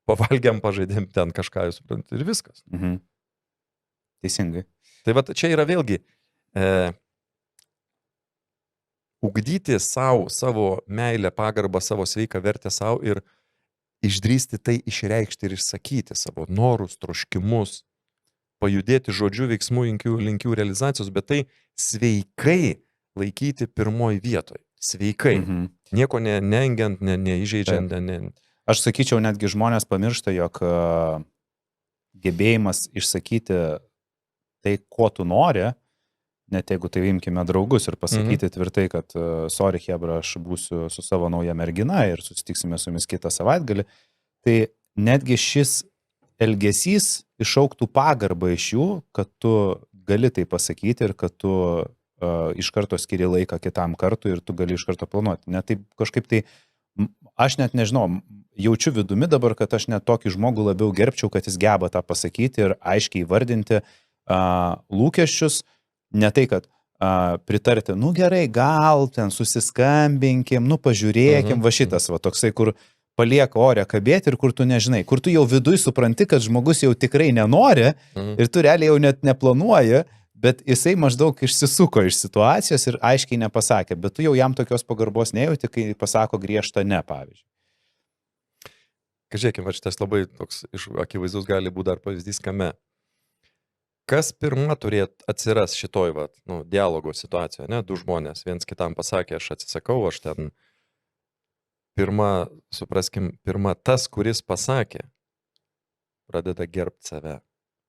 pavalgiam, pažaidėm ten kažką, jūs suprantate, ir viskas. Teisingai. Tai čia yra vėlgi ugdyti savo meilę, pagarbą, savo sveiką vertę savo ir išdrįsti tai išreikšti ir išsakyti savo norus, troškimus, pajudėti žodžiu, veiksmų, linkių realizacijos, bet tai sveikai laikyti pirmoji vietoje. Sveikai. Nieko neengiant, neįžeidžiant. Aš sakyčiau, netgi žmonės pamiršta, jog gebėjimas išsakyti tai, ko tu nori, net jeigu tai imkime draugus ir pasakyti tvirtai, kad sorry, Hebra, aš būsiu su savo nauja mergina ir susitiksime su jumis kitą savaitgalį, tai netgi šis elgesys išauktų pagarbą iš jų, kad tu gali tai pasakyti ir kad tu iš karto skiri laiką kitam kartui ir tu gali iš karto planuoti. Net taip kažkaip tai, aš net nežinau, jaučiu vidumi dabar, kad aš net tokį žmogų labiau gerbčiau, kad jis geba tą pasakyti ir aiškiai vardinti lūkesčius, ne tai, kad pritarti, gerai, gal ten susiskambinkim, pažiūrėkim, va šitas, va toksai, kur palieka orę kabėti ir kur tu nežinai, kur tu jau viduj supranti, kad žmogus jau tikrai nenori ir tu realiai jau net neplanuoji, bet jisai maždaug išsisuko iš situacijos ir aiškiai nepasakė, bet tu jau jam tokios pagarbos nejauti, kai pasako griežtą ne, pavyzdžiui. Žiūrėkime, va šitas labai toks akivaizdus gali būti dar pavyzdys kame. Kas pirma turėtų atsiras šitoj, va, dialogo situacijoje, ne, du žmonės, viens kitam pasakė, aš atsisakau, aš ten pirma, supraskim, pirma tas, kuris pasakė, pradeda gerbti save,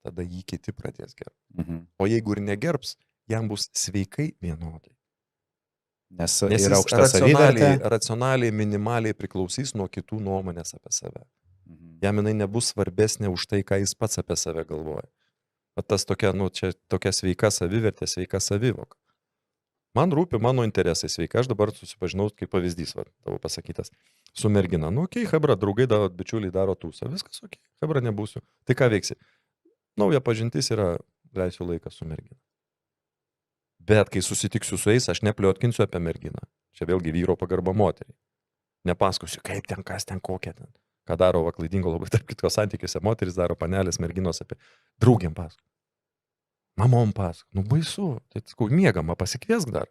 tada jį kiti pradės gerbti. O jeigu ir negerbs, jam bus sveikai vienodai. Nes jis yra aukšta savivertė. Racionaliai, minimaliai priklausys nuo kitų nuomonės apie save. Jam jinai nebus svarbesnė už tai, ką jis pats apie save galvoja. Bet tas tokia, čia tokia sveika savivertė, sveika savivoka. Man rūpi mano interesai sveika. Aš dabar susipažinau kaip pavyzdys, va, tavo pasakytas, su mergina. Okei, hebra, draugai, bičiuliai daro tūsą. Viskas okei, hebra, nebūsiu. Tai ką veiksi? Nauja pažintis yra, leisiu laiką su mergina. Bet kai susitiksiu su jais, aš nepliotkinsiu apie merginą. Čia vėlgi vyro pagarba moteriai. Nepasakosiu, kaip ten, kas ten, kokia ten. Ką daro klaidingo labai tarp kitko santykiuose. Moteris daro, panelės, merginos apie draugėm pasako. Mamom pasako. Baisu. Tai skau, miegama, pasikviesk dar.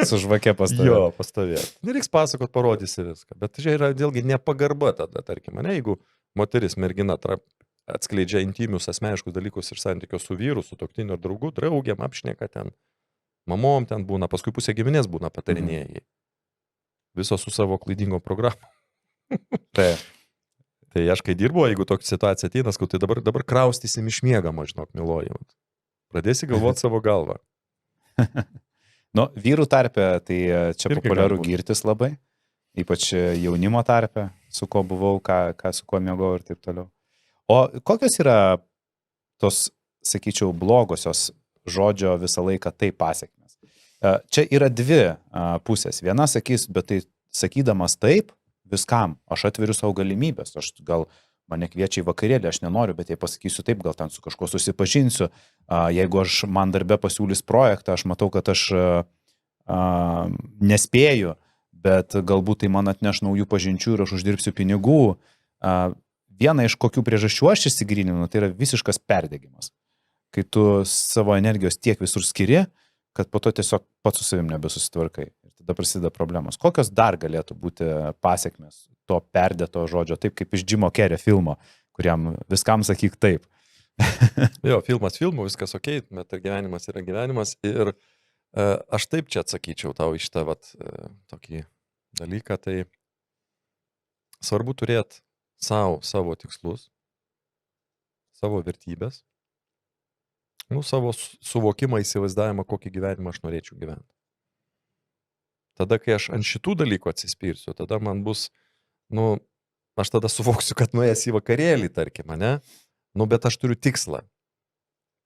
Su žvake pastovėt. Jo, pastovėt. Nereiks pasakot, parodysi viską. Bet čia yra vėlgi nepagarba tada, tarkim, ne, jeigu moteris, mergina atskleidžia intimius asmeniškus dalykus ir santykius su vyru, su toktiniu ar draugu, draugiam, apšneka ten, mamom ten būna, paskui pusė giminės būna patarinėjai. Viso su savo klaidingo programu. Tai aš kai dirbu, jeigu tokia situacija ateina, tai dabar kraustysim iš miegamo, žinok, miloji. Pradėsi galvoti savo galvą. Vyrų tarpe, tai čia populiaru girtis labai, ypač jaunimo tarpe, su ko buvau, su kuo mėgau ir taip toliau. O kokios yra tos, sakyčiau, blogosios žodžio visą laiką tai pasiekmes? Čia yra dvi pusės. Viena sakys, bet tai sakydamas taip, viskam, aš atveriu savo galimybės, aš gal mane kviečia į vakarėlį, aš nenoriu, bet jei pasakysiu taip, gal ten su kažkuo susipažinsiu, jeigu aš man darbe pasiūlys projektą, aš matau, kad aš nespėju, bet galbūt tai man atneš naujų pažinčių ir aš uždirbsiu pinigų. Viena iš kokių priežasčių aš įsigryninu, tai yra visiškas perdegimas. Kai tu savo energijos tiek visur skiri, kad po to tiesiog pats su savim nebesusitvarkai. Ir tada prasideda problemos. Kokios dar galėtų būti pasiekmes to perdėto žodžio, taip kaip iš Jimo Carrey filmo, kuriam viskam sakyk taip. Jo, filmas filmu, viskas okei, bet ir gyvenimas yra gyvenimas. Ir aš taip čia atsakyčiau tau iš tą tokį dalyką, tai svarbu turėti savo tikslus, savo vertybės, savo suvokimą, įsivaizdavimą, kokį gyvenimą aš norėčiau gyventi. Tada, kai aš ant šitų dalykų atsispirsiu, tada man bus, aš tada suvoksiu, kad nuėjęs į vakarėlį, tarkim, ne? Bet aš turiu tikslą.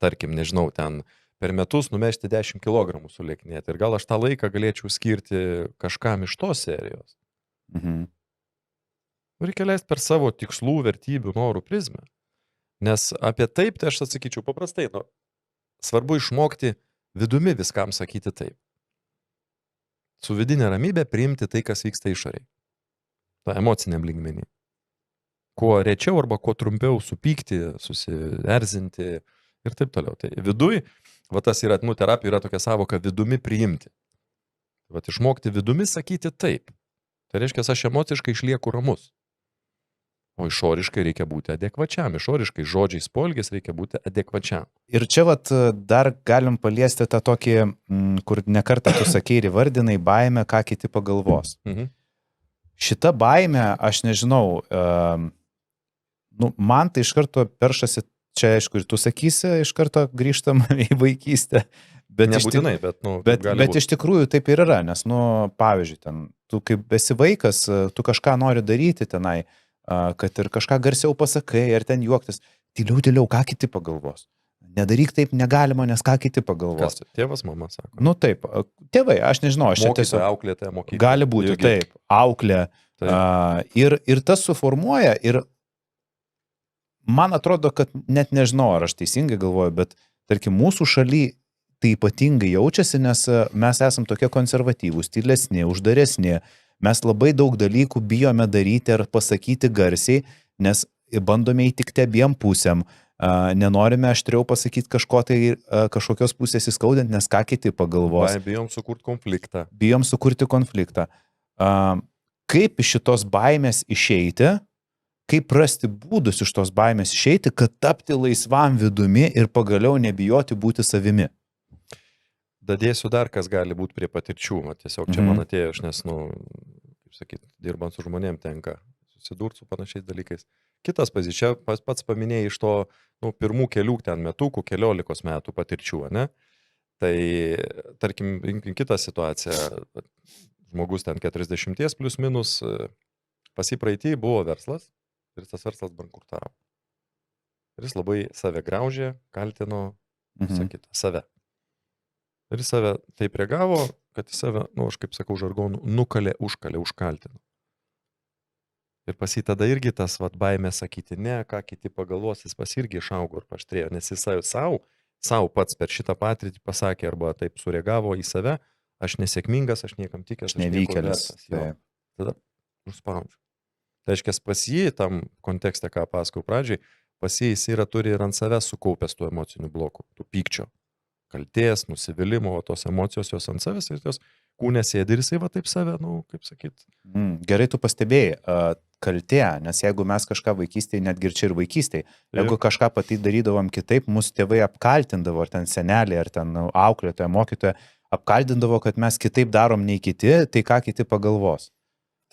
Tarkim, nežinau, ten per metus numesti 10 kg sulėknėti. Ir gal aš tą laiką galėčiau skirti kažkam iš tos serijos. Reikia leisti per savo tikslų, vertybių, norų prizmę. Nes apie taip, tai aš atsakyčiau paprastai, svarbu išmokti vidumi viskam sakyti taip. Su vidinė ramybė priimti tai, kas vyksta išoriai. Ta emociniam lygmenį. Kuo rečiau arba kuo trumpiau supykti, susierzinti ir taip toliau. Tai viduj, tas yra, terapija yra tokia savoka vidumi priimti. Išmokti vidumi sakyti taip. Tai reiškia, aš emociškai išlieku ramus. O išoriškai reikia būti adekvačiam. Išoriškai žodžiais poelgis reikia būti adekvačiam. Ir čia dar galim paliesti tą tokį, kur nekartą tu sakei ir įvardinai baimę, ką kiti pagalvos. Šita baimė, aš nežinau, man tai iš karto peršasi, čia aišku ir tu sakysi, iš karto grįžtam į vaikystę. Nebūtinai, bet iš tikrųjų taip ir yra, nes, pavyzdžiui, ten, tu kaip esi vaikas, tu kažką nori daryti tenai, kad ir kažką garsiau pasakai, ar ten juoktis, tyliau, ką kiti pagalvos. Nedaryk taip negalima, nes ką kiti pagalvos. Kas, tėvas, mama sako? Taip, tėvai, aš nežinau, aš čia tiesiog... Auklėtoja, mokykla. Gali būti, taip, auklė. Ir tas suformuoja, ir man atrodo, kad net nežinau, ar aš teisingai galvoju, bet, tarkim, mūsų šaly tai ypatingai jaučiasi, nes mes esam tokie konservatyvūs, tylesni, uždaresni. Mes labai daug dalykų bijome daryti ar pasakyti garsiai, nes bandome įtikti abiem pusėm. Nenorime aštriau pasakyti kažkokios pusės įskaudint, nes ką kiti pagalvos. Bijom sukurti konfliktą. Bijom sukurti konfliktą. kaip iš šitos baimės išeiti, kaip rasti būdus iš tos baimės išeiti, kad tapti laisvam vidumi ir pagaliau nebijoti būti savimi. Dadėsiu dar, kas gali būti prie patirčių. Tiesiog čia man atėjo, aš nes, kaip sakyt, dirbant su žmonėm tenka susidurti su panašiais dalykais. Kitas pavyzdys, čia pats paminėjai iš to pirmų kelių ten metukų, 14 metų patirčių, ne? Tai, tarkim, kita situacija, žmogus ten 40 plus minus, pas jį praeitį buvo verslas ir tas verslas bankrutavo. Ir jis labai save graužė, kaltino, sakyt, save. Ir jis save taip reagavo, kad jis save, aš kaip sakau žargonu, nukalė, užkaltino. Ir pas jį tada irgi tas baimė sakyti, ne, ką kiti pagalvos, jis pas irgi išaugo ir paštrėjo, nes jis savo pats per šitą patirtį pasakė arba taip sureagavo į save, aš nesėkmingas, aš niekam tikęs, aš nevykėlis. Tada nuspaudžiu. Tai reiškia, pas jį tam kontekste, ką pasakau pradžiai, pas jį jis turi ir ant savęs sukaupęs tų emocinių blokų, tų pykčio, kaltės, nusivylimų, o tos emocijos jos ant savęs ir jos kūne sėdi ir jisai taip save, kaip sakyt. Gerai tu pastebėjai, kaltė, nes jeigu mes kažką vaikystėje, netgi ir čia ir vaikystėje, jeigu kažką patį darydavom kitaip, mūsų tėvai apkaltindavo, ar ten senelė, ar ten auklėtoja, mokytoja, apkaltindavo, kad mes kitaip darom nei kiti, tai ką kiti pagalvos.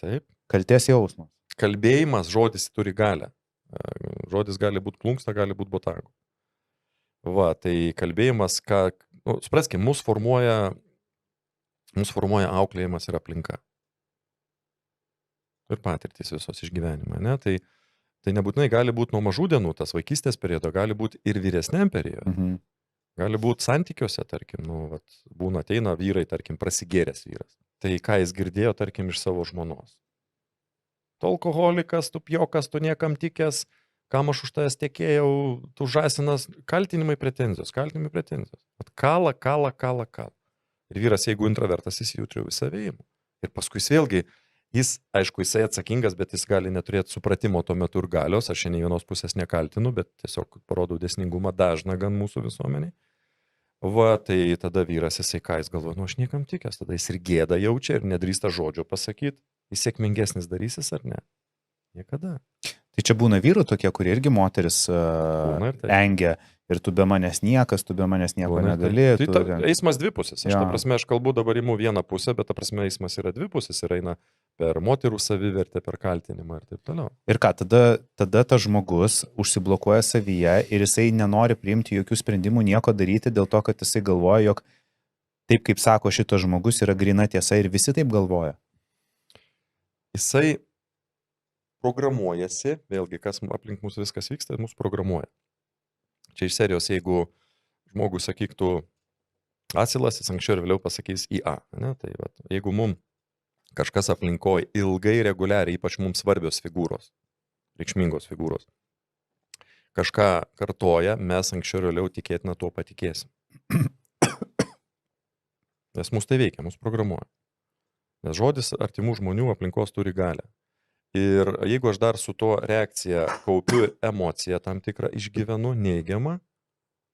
Taip. Kaltės jausmas. Kalbėjimas, žodis turi galę. Žodis gali būti plunksna, gali būti botagu. Tai kalbėjimas, supraskime, mus formuoja auklėjimas ir aplinka. Ir patirtys visos išgyvenimai, ne? Tai nebūtinai gali būti nuo mažų dienų, tas vaikystės periodo, gali būti ir vyresniam periodui. Gali būti santykiuose, tarkim, būna ateina vyrai, tarkim, prasigėręs vyras. Tai ką jis girdėjo, tarkim, iš savo žmonos. Tu alkoholikas, tu pjokas, tu niekam tikęs, kam aš už tavęs tekėjau, tu žąsinas, kaltinimai pretenzijos. Kala. Ir vyras, jeigu introvertas, jis jautriau į savėjimą. Ir paskui jis vėlgi, aišku, jisai atsakingas, bet jis gali neturėti supratimo tuo metu ir galios. Aš šiandien vienos pusės nekaltinu, bet tiesiog parodau dėsningumą dažną gan mūsų visuomeniai. Tai tada vyras, jisai ką jis galvoja, aš niekam tikęs, tada jis ir gėdą jaučia ir nedrįsta žodžio pasakyti, jis sėkmingesnis darysis ar ne? Niekada. Tai čia būna vyrų tokie, kurie irgi moteris engia ir tu be manęs niekas, tu be manęs nieko negali. Eismas dvipusės. Aš kalbu dabar imu vieną pusę, bet eismas yra dvipusės ir eina per moterų savivertę, per kaltinimą ir taip toliau. Ir ką, tada tas žmogus užsiblokuoja savyje ir jisai nenori priimti jokių sprendimų, nieko daryti dėl to, kad jisai galvoja, jog taip kaip sako šitas žmogus yra gryna tiesa ir visi taip galvoja. Jisai programuojasi, vėlgi, kas aplink mūsų viskas vyksta, mūsų programuoja. Čia iš serijos, jeigu žmogus sakyktų asilas, jis anksčiau ir vėliau pasakys į A. Ne? Tai jeigu mums kažkas aplinkoje ilgai, reguliariai, ypač mums svarbios figūros, reikšmingos figūros, kažką kartoja, mes anksčiau ir vėliau tikėtina tuo patikėsim. Nes mūsų tai veikia, mūsų programuoja. Nes žodis artimų žmonių aplinkos turi galę. Ir jeigu aš dar su tuo reakcija kaupiu emociją tam tikrą išgyvenu, neigiamą,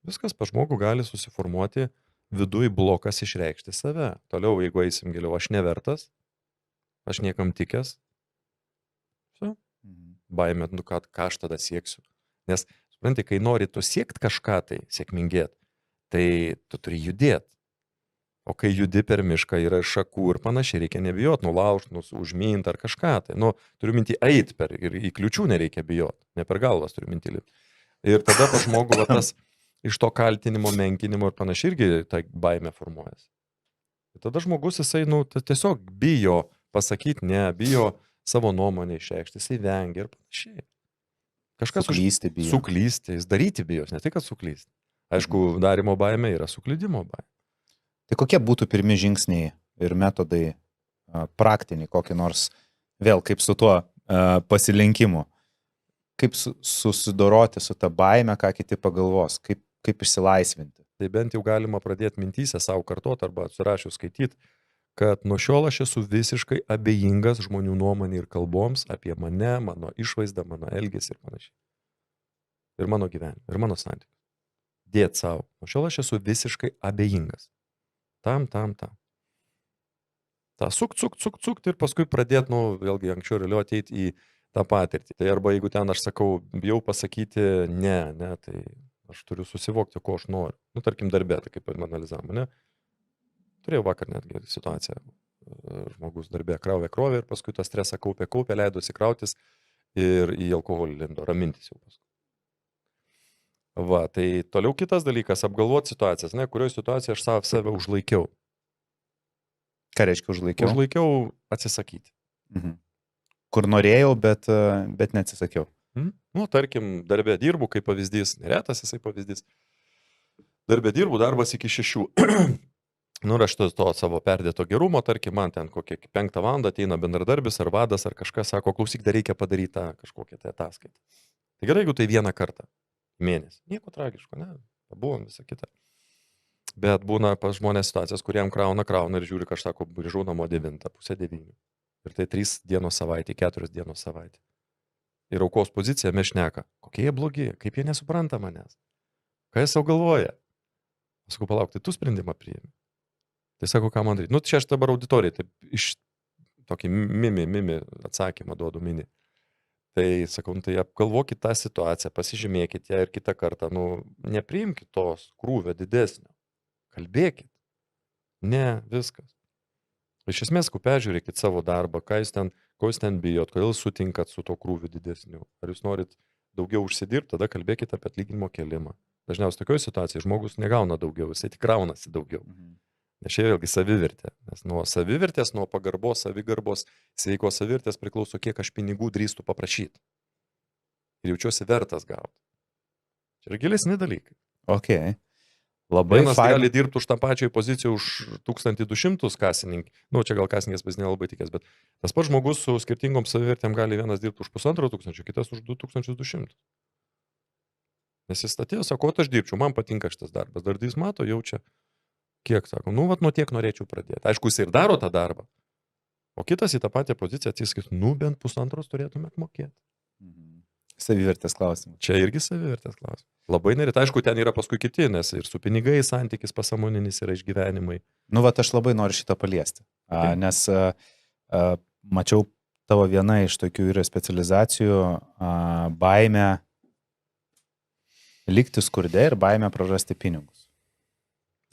viskas pa žmogų gali susiformuoti viduj blokas išreikšti save. Toliau, jeigu eisim giliau, aš nevertas, aš niekam tikęs, baimė, ką aš tada sieksiu. Nes, supranti, kai nori tu siekti kažką tai sėkmingėti, tai tu turi judėti. O kai judi per mišką yra šakų ir panašiai, reikia nebijoti, nulaužti, užminti ar kažką. Tai, turiu minti eiti ir į kliučių nereikia bijoti, ne per galvas turiu minti lipti. Ir tada pas žmogų tas iš to kaltinimo, menkinimo ir panašiai irgi ta baimė formuojasi. Ir tada žmogus jisai tiesiog bijo pasakyti ne, bijo savo nuomonę išreikšti, jisai vengia ir panašiai. Kažkas suklysti bijo. Suklysti, jis daryti bijos, ne tik, kad suklysti. Aišku, darimo baimė yra suklydimo baimė. Tai kokie būtų pirmi žingsniai ir metodai praktiniai, kokį nors vėl kaip su tuo pasilinkimu? Kaip susidoroti su ta baime, ką kiti pagalvos, kaip išsilaisvinti? Tai bent jau galima pradėti mintyse savo kartot arba atsirašius skaityti, kad nuo šiol aš esu visiškai abejingas žmonių nuomonė ir kalboms apie mane, mano išvaizdą, mano elgesį ir panašiai. Ir mano gyvenimą, ir mano santykius. Dėt savo. Nuo šiol aš esu visiškai abejingas. Tam. tą sukt ir paskui pradėti, vėlgi anksčiau ir vėliau ateiti į tą patirtį. Tai arba jeigu ten aš sakau, bijau pasakyti ne, tai aš turiu susivokti, ko aš noriu. Tarkim, darbė, tai kaip analizavom, ne? Turėjau vakar netgi situaciją. Žmogus darbė krovė ir paskui tą stresą kaupė, leidosi krautis ir į alkoholį lindo, ramintis jau paskui. Va, tai toliau kitas dalykas, apgalvoti situacijas, ne, kurioje situacijoje aš save užlaikiau. Ką reiškia užlaikiau? Užlaikiau atsisakyti. Kur norėjau, bet neatsisakiau. Tarkim, darbė dirbu, kaip pavyzdys, neretas jisai pavyzdys. Darbė dirbu, darbas iki 6. Ir aš to savo perdėto gerumo, tarkim, man ten kokie 5 valandą ateina bendradarbis ar vadas ar kažkas, sako, klausyk, dar reikia padaryti tą kažkokią tai ataskaitą. Tai gerai, jeigu tai vieną kartą mėnesį. Nieko tragiško, ne? Pabuvom visą kitą. Bet būna pas žmonės situacijas, kuriem krauna ir žiūri, kad aš sako, grįžau namo 9, pusę 9. Ir tai 3 dienos savaitė, 4 dienos savaitė. Ir aukos pozicija mes šneka, kokie jie blogi, kaip jie nesupranta manęs. Ką jie savo galvoja? Aš sakau, palauk, tai tu sprendimą priimi. Tai sako, ką man daryti. Čia aš dabar auditorijai, taip iš tokį mimi atsakymą duodu mini. Tai sakau, tai apgalvokit tą situaciją, pasižymėkit ją ir kitą kartą, nepriimkit tos krūvio didesnio. Kalbėkit. Ne, viskas. Iš esmės, peržiūrėkit savo darbą, ko jūs ten bijot, kodėl sutinkat su to krūviu didesniu. Ar jūs norit daugiau užsidirbti, tada kalbėkit apie atlyginimo kėlimą. Dažniausiai tokioje situacijoje žmogus negauna daugiau, jisai tik kraunasi daugiau. Nes čia vėlgi savivertė. Nes nuo savivertės, nuo pagarbos, savigarbos, sveikos savivertės priklauso, kiek aš pinigų drįstu paprašyti. Ir jaučiuosi vertas gauti. Čia yra gilesni dalykai. Ok. Labai vienas gali dirbti už tą pačią poziciją už 1200 kasininkų. Čia gal kasininkės pas nelabai tikės, bet tas pats žmogus su skirtingom savivertėm gali vienas dirbti už 1500, kitas už 2200. Nes jis atėjo, sako, aš dirbčiau, man patinka šitas darbas. Darbdavys mato, jaučia, kiek, sako, nuo tiek norėčiau pradėti. Aišku, jis ir daro tą darbą. O kitas į tą patį poziciją atsiskais, bent 1,5 turėtumėt mokėti. Savivertės klausimas. Čia irgi savivertės klausimas. Labai nerit. Aišku, ten yra paskui kiti, nes ir su pinigai santykis pasąmoninis yra išgyvenimai. Aš labai noriu šitą paliesti. Nes mačiau tavo viena iš tokių yra specializacijų baimę likti skurde ir baimę prarasti pinigus.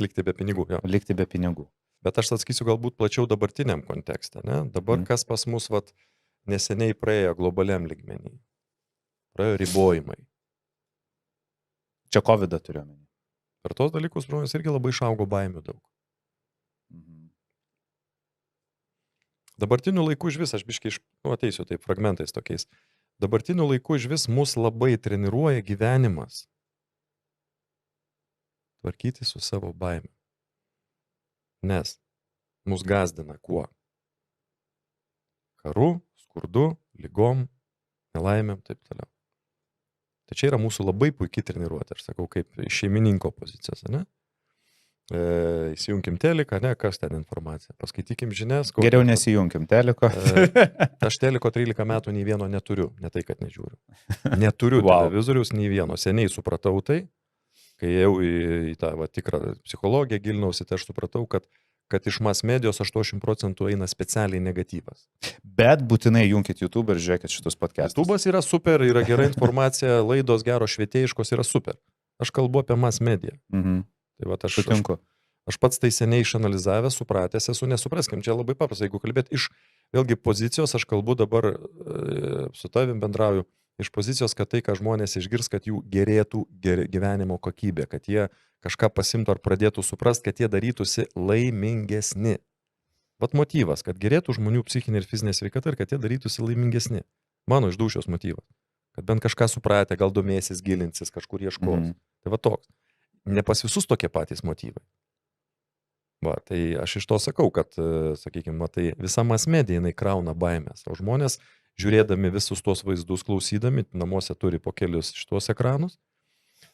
Likti be pinigų, jo. Likti be pinigų. Bet aš atsakysiu galbūt plačiau dabartiniam kontekste, ne? Dabar kas pas mus neseniai praėjo globaliam lygmenį. Praėjo ribojimai. Čia COVID turiu omeny. Per tos dalykus žmonės irgi labai išaugo baimių daug. Dabartiniu laiku iš vis, aš biškai ateisiu taip fragmentais tokiais. Dabartiniu laiku iš vis mus labai treniruoja gyvenimas. Tvarkyti su savo baime. Nes mus gazdina kuo? Karu, skurdu, ligom, nelaimėm, taip toliau. Tai čia yra mūsų labai puikiai treniruotė, aš sakau, kaip šeimininko pozicijos, ne? Įsijunkim teliką, ne, kas ten informacija, paskaitykim žinias. Geriau nesijunkim teliko. Aš teliko 13 metų nei vieno neturiu, ne tai, kad nežiūriu. Neturiu televizoriaus nei vieno, seniai supratau tai, kai jau į tą tikrą psichologiją gilinausi, tai aš supratau, kad iš mass medijos 80% eina specialiai negatyvas. Bet būtinai junkit YouTube ir žiūrėkit šitus podcastus. YouTube'as yra super, yra gera informacija, laidos geros švietėjiškos yra super. Aš kalbu apie mass mediją. Tai aš pats tai seniai išanalizavęs, supratęs esu, nesupraskim, čia labai paprasta, jeigu kalbėt iš vėlgi pozicijos, aš kalbu dabar su tavim bendrauju, iš pozicijos, kad tai, ką žmonės išgirs, kad jų gerėtų gyvenimo kokybė, kad jie kažką pasimtų ar pradėtų suprast, kad jie darytųsi laimingesni. Vat motyvas, kad gerėtų žmonių psichinė ir fizinė sveikata ir kad jie darytųsi laimingesni. Mano iš dūšios motyvas. Kad bent kažką supratę, gal domėsis, gilinsis, kažkur ieškos. Tai va toks. Ne pas visus tokie patys motyvai. Va, tai aš iš to sakau, kad, sakykime, tai visa mass media jinai krauna baimės, o žmonės, žiūrėdami visus tuos vaizdus, klausydami, namuose turi po kelius šitos ekranus,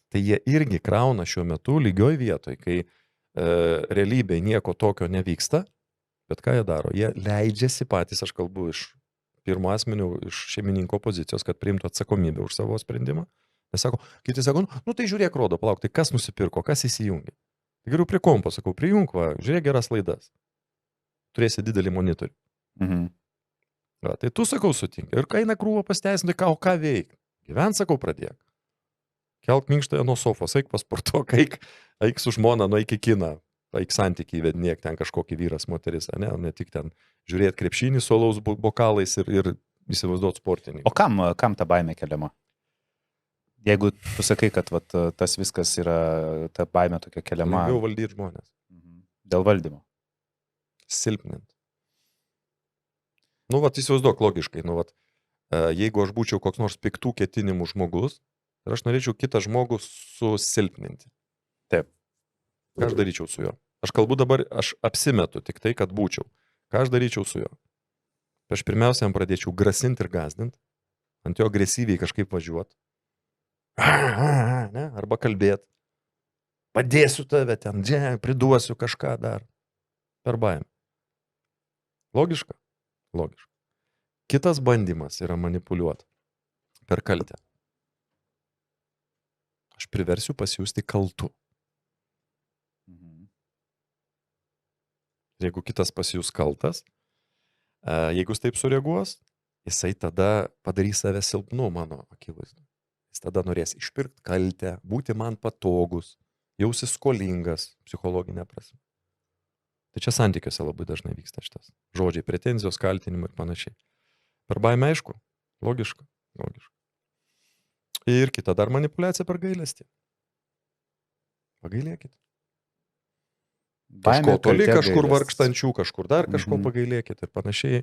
tai jie irgi krauna šiuo metu lygioj vietoj, kai realybėje nieko tokio nevyksta, bet ką jie daro? Jie leidžiasi patys, aš kalbu iš pirmo asmenių, iš šeimininko pozicijos, kad priimtų atsakomybę už savo sprendimą. Nes sako, kiti sako, tai žiūrėk, rodo, palauk, tai kas nusipirko, kas įsijungia. Tai geriau prie kompo, sakau, prijunk, va, žiūrėk geras laidas. turėsi didelį monitorių. Va, tai tu, sakau, sutinki. Ir kai eina krūva pasteisinti, ką veik. Gyvent, sakau, pradėk. Kelk minkštąją nuo sofos, eik pasportuok, eik su žmona, nueik į kiną, eik santykį įvedinėk ten kažkokį vyras, moteris, ne tik ten žiūrėti krepšinį su alaus bokalais ir įsivaizduoti sportinį. O kam ta baimė keliama? Jeigu tu sakai, kad vat, tas viskas yra, ta baimė tokia keliama. Lengviau valdyti žmonės. Dėl valdymo. Silpnint. Nu, vat, įsivaizduok logiškai, nu, vat, jeigu aš būčiau koks nors piktų ketinimų žmogus, ir aš norėčiau kitą žmogų susilpninti. Taip. Ką aš daryčiau su juo? Aš kalbu dabar, aš apsimetu tik tai, kad būčiau. Ką aš daryčiau su juo? Aš pirmiausia, jam pradėčiau grasinti ir gazdinti, ant jo agresyviai kažkaip važiuoti. Ne? Arba kalbėti. Padėsiu tave ten, priduosiu kažką dar. Per baimę. Logiška? Logiška. Kitas bandymas yra manipuliuoti. Per kaltę. Aš priversiu pasijusti kaltu. Jeigu kitas pasijus kaltas, jeigu jis taip sureaguos, jisai tada padarys save silpnu mano akivaizdu. Jis tada norės išpirkti kaltę, būti man patogus, jausis skolingas psichologinė prasme. Tai čia santykiuose labai dažnai vyksta šitas. Žodžiai, pretenzijos, kaltinimai ir panašiai. Per baimę aišku, logiška. Ir kita dar manipuliacija per gailestį. Pagailėkit. Kažko toli, kažkur vargstančių, kažkur dar kažko pagailėkit ir panašiai.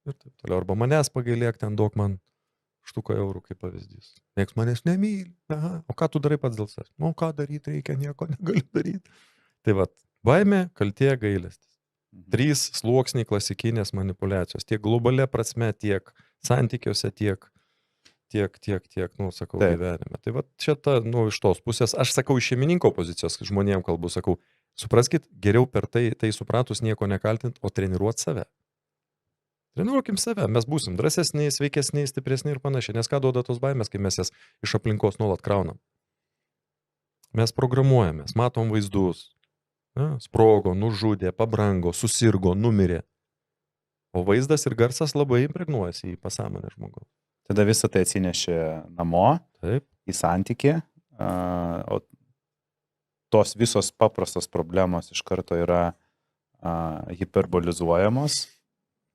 Ir taip toliau. Arba manęs pagailėk, ten duok man štuką eurų kaip pavyzdys. Niekas manęs nemyli. Aha. O ką tu darai pats dėl savęs? Nu, ką daryti reikia, nieko negali daryti. Tai va, baimė, kaltė, gailestis. 3 sluoksniai klasikinės manipuliacijos. Tiek globalia prasme, tiek santykiuose, tiek nu, sakau, gyvenime. Tai va, čia ta, nu, iš tos pusės, aš sakau, iš šeimininko pozicijos, žmonėm kalbu, sakau, supraskit, geriau per tai supratus nieko nekaltint, o treniruot save. Treniruokim save, mes būsim drąsesniai, sveikesniai, stipresniai ir panašiai. Nes ką duoda tos baimės, kai mes jas iš aplinkos nuolat kraunam? Mes programuojamės, matom vaizdus. Sprogo, nužudė, pabrango, susirgo, numirė. O vaizdas ir garsas labai impregnuojasi į pasąmonę žmogaus. Tada visą tai atsinešė namo, taip, į santykį, o tos visos paprastos problemos iš karto yra hiperbolizuojamos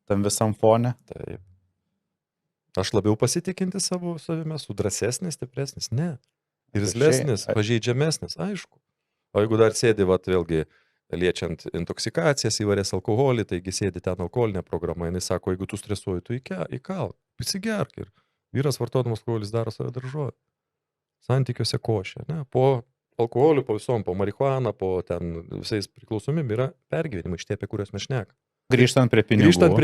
tam visam fone. Taip. Aš labiau pasitikinti savime, su drąsesnis, stipresnis, ne. Irzlesnis, pažeidžiamesnis, aišku. O jeigu dar sėdi, vat, vėlgi, liečiant intoksikacijas, įvarės alkoholį, taigi sėdi ten alkoholinė programa, jinai sako, jeigu tu stresuoji, tu įkalk, pasigerk. Ir vyras vartodamas alkoholis daro save daržovę. Santykiuose košė, ne? Po alkoholiu, po visom, po marihuaną, po ten visais priklausomybė yra pergyvenimai šitie, apie kuriuos mes šnekam. Grįžtant prie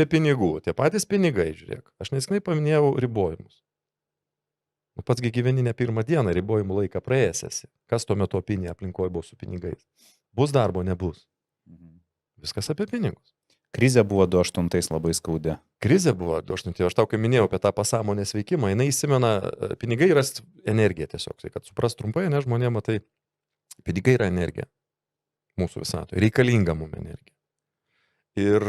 pinigų. Tie patys pinigai, žiūrėk. Aš nesenai paminėjau ribojimus. Patsgi gyveni ne pirmą dieną, ribojimų laiką praėjęs esi. Kas tuo metu opinija aplinkoje buvo su pinigais? Bus darbo, nebus. Viskas apie pinigus. Krizė buvo 2008 labai skaudė. Krizė buvo 2008. Aš tau, kai minėjau apie tą pasąmonės veikimą, jinai įsimena, pinigai yra energija tiesiog. Tai kad supras trumpai, ne, žmonėm, tai pinigai yra energija. Mūsų visatoje. Reikalinga mums energija. Ir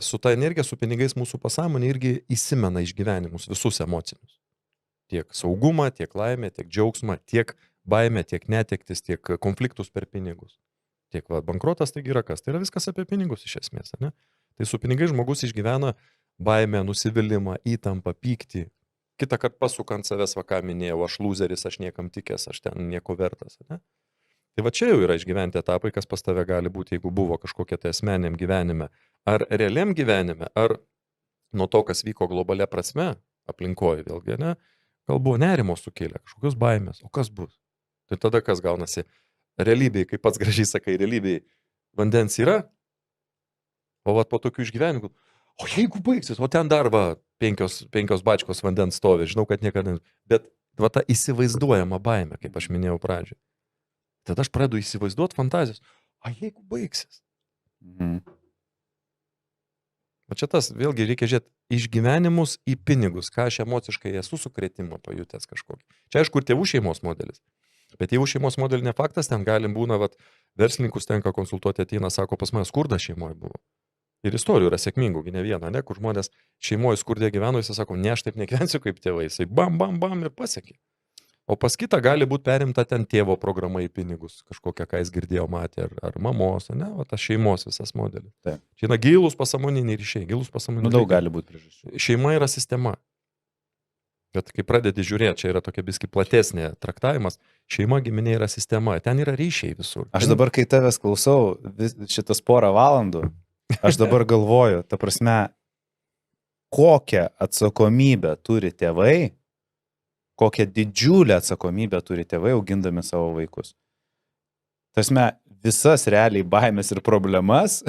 su ta energija, su pinigais mūsų pasąmonė irgi įsimena išgyvenimus, visus emocinius. Tiek saugumą, tiek laimę, tiek džiaugsmą, tiek baimę, tiek netektis, tiek konfliktus per pinigus. Tiek bankrotas taigi yra kas? Tai yra viskas apie pinigus iš esmės, ne? Tai su pinigai žmogus išgyvena baimę, nusivylimą, įtampą, pyktį. Kitą kartą pasukant savęs, va ką minėjau, aš lūzeris, aš niekam tikęs, aš ten nieko vertas, ne? Tai va čia jau yra išgyventi etapai, kas pas tave gali būti, jeigu buvo kažkokia tai asmeniniam gyvenime, ar realiam gyvenime, ar nuo to, kas vyko globalia prasme, aplinkoje vėlgi, ne? Gal buvo nerimo sukėlę, kažkokios baimės, o kas bus? Tai tada kas gaunasi? Realybėj, kaip pats gražiai sakai, realybėj vandens yra, o vat po tokių išgyvenimų, o jeigu baigsis, o ten dar va, penkios bačkos vandens stovi, žinau, kad niekada, bet va ta įsivaizduojama baimė, kaip aš minėjau pradžioj. Tada aš pradedu įsivaizduoti fantazijas, o jeigu baigsis? O čia tas, vėlgi reikia žiūrėti išgyvenimus į pinigus, ką aš emociškai esu sukrėtimą pajutęs kažkokį. Čia aišku, tėvų šeimos modelis. Bet tėvų šeimos modelį ne faktas, ten galim būna, vat, verslininkus tenka konsultuoti, ateina, sako, pas mane skurdas šeimoje buvo. Ir istorijų yra sėkmingų, ne viena, ne, kur žmonės šeimoje skurdė gyveno, jis sako, ne, aš taip nekyvensiu kaip tėvai, jisai bam, bam, bam ir pasiekė. O pas kitą gali būti perimta ten tėvo programa į pinigus, kažkokią, ką jis girdėjo, matė, ar mamos, ne, o tas šeimos visas modelis. Taip. Čia yra gilūs pasąmoniniai ryšiai, gilūs pasąmoniniai. Daug gali būti priežasčių. Šeima yra sistema. Bet kai pradedi žiūrėti, čia yra tokia biski platesnė traktavimas, šeima giminė yra sistema, ten yra ryšiai visur. Aš dabar, kai tavęs klausau, šitas porą valandų, aš dabar galvoju, ta prasme, kokią atsakomybę turi tėvai, kokią didžiulę atsakomybę turi tėvai augindami savo vaikus. Tasme, visas realiai baimės ir problemas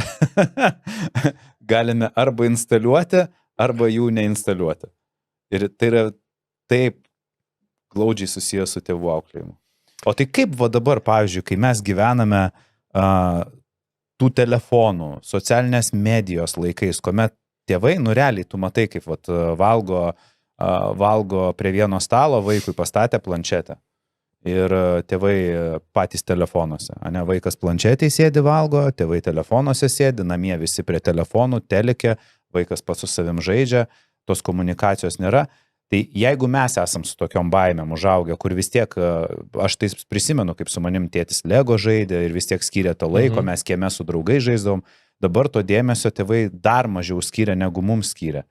galime arba instaliuoti, arba jų neinstaliuoti. Ir tai yra taip glaudžiai susijęs su tėvų auklėjimu. O tai kaip va dabar, pavyzdžiui, kai mes gyvename tų telefonų, socialinės medijos laikais, kuomet tėvai, nu realiai, tu matai, kaip vat, valgo prie vieno stalo, vaikui pastatė planšetę. Ir tėvai patys telefonuose. Ne, vaikas planšetėje sėdi valgo, tėvai telefonuose sėdi, namie visi prie telefonų, telekė, vaikas pats su savim žaidžia, tos komunikacijos nėra. Tai jeigu mes esam su tokiom baimėm užaugę, kur vis tiek, aš tai prisimenu, kaip su manim tėtis Lego žaidė ir vis tiek skyrė to laiko, mes kieme su draugai žaisdavom, dabar to dėmesio tėvai dar mažiau skyrė, negu mums skyrė.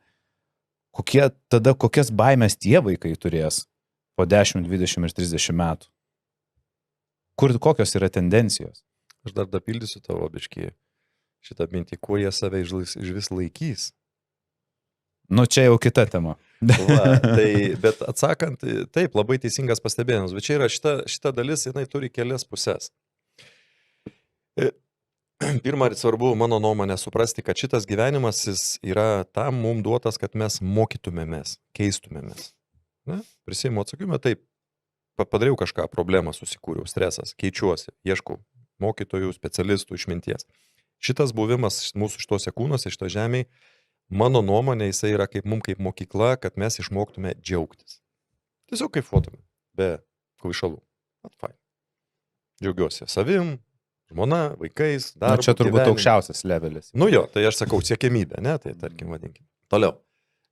Kokias baimės tie vaikai turės po 10, 20 ir 30 metų? Kokios yra tendencijos? Aš dar dapildysiu tavo biškį šitą mintį, kuo jie save iš vis laikys. Nu, čia jau kita tema. Va, bet atsakant, taip, labai teisingas pastebėjimas, bet čia yra šita dalis, jinai turi kelias pusės. Pirma, svarbu, mano nuomonė, suprasti, kad šitas gyvenimas jis yra tam mums duotas, kad mes mokytumėmės, keistumėmės. Prisiimu atsakymą, taip, padariau kažką, problemą susikūriau, stresas, keičiuosi, ieškau mokytojų, specialistų, išminties. Šitas buvimas mūsų šitose kūnuose, šito žemėje, mano nuomonė, jisai yra kaip mums kaip mokykla, kad mes išmoktume džiaugtis. Tiesiog kaip fotume, be kvaišalų. Atfain. Džiaugiuosi savim, žmona, vaikais, darbu. Na, čia turbūt aukščiausias levelis. Nu jo, tai aš sakau, siekiamybė, ne, tai tarkim vadinkim. Toliau.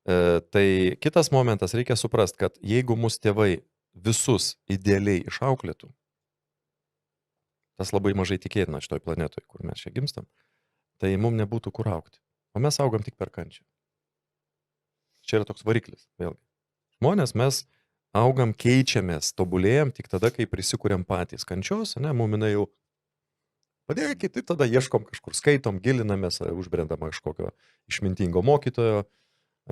Tai kitas momentas, reikia suprast, kad jeigu mūsų tėvai visus idealiai išauklėtų, tas labai mažai tikėtina šitoj planetoje, kur mes čia gimstam, tai mums nebūtų kur augti. O mes augam tik per kančią. Čia yra toks variklis, vėlgi. Žmonės, mes augam, keičiamės, tobulėjam tik tada, kai prisikuriam patys kančios, ne, mumina jau padėjo kiti, tada ieškom kažkur, skaitom, gilinamės, užbrendam kažkokio išmintingo mokytojo,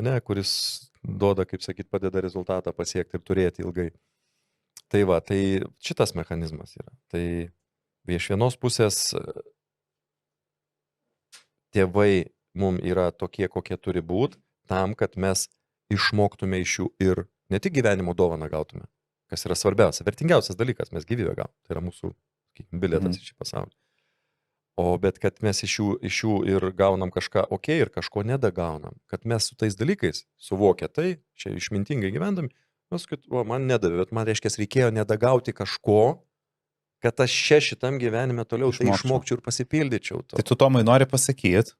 ne, kuris duoda, kaip sakyt, padeda rezultatą pasiekti ir turėti ilgai. Tai va, tai šitas mechanizmas yra. Tai iš vienos pusės tėvai mums yra tokie, kokie turi būti, tam, kad mes išmoktume iš jų ir ne tik gyvenimo dovaną gautume, kas yra svarbiausia, vertingiausias dalykas, mes gyvybę gaum, tai yra mūsų bilietas į šį pasaulį. O bet kad mes iš jų ir gaunam kažką ir kažko nedagaunam, kad mes su tais dalykais suvokia tai, čia išmintingai gyvendami, mes kad, man nedavė, bet man reiškia, reikėjo nedagauti kažko, kad aš šitam gyvenime toliau tai išmokčiau ir pasipildyčiau. Tai tu, Tomai, nori pasakyti,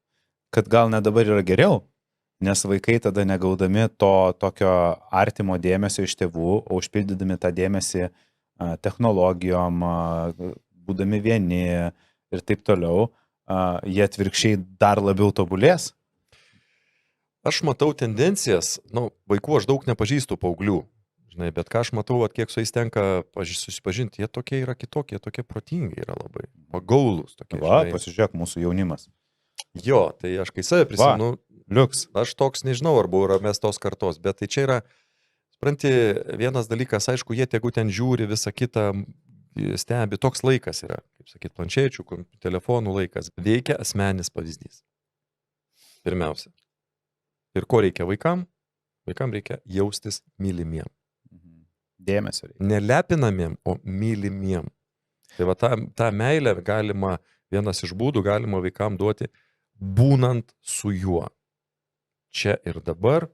kad gal ne dabar yra geriau, nes vaikai tada negaudami to tokio artimo dėmesio iš tėvų, o užpildydami tą dėmesį technologijom, būdami vieni ir taip toliau, jie atvirkščiai dar labiau tobulės? Aš matau tendencijas, vaikų aš daug nepažįstu paauglių, žinai, bet ką aš matau, kiek su jais tenka susipažinti, jie tokie yra kitokie, jie tokie protingi yra labai, pagaulus tokie. Va, pasižiūrėk, mūsų jaunimas. Jo, tai aš kai save prisimenu, liuks. Aš toks nežinau, ar buvo mes tos kartos, bet tai čia yra, supranti, vienas dalykas, aišku, jie tegu ten žiūri, visą kitą stebi, toks laikas yra, kaip sakyt, planšečių, telefonų laikas, veikia asmenis pavyzdys. Pirmiausia. Ir ko reikia vaikam? Vaikam reikia jaustis mylimiem. Dėmesio reikia. Nelepinamiem, o mylimiem. Tai va tą meilę galima, vienas iš būdų galima vaikam duoti, būnant su juo. Čia ir dabar,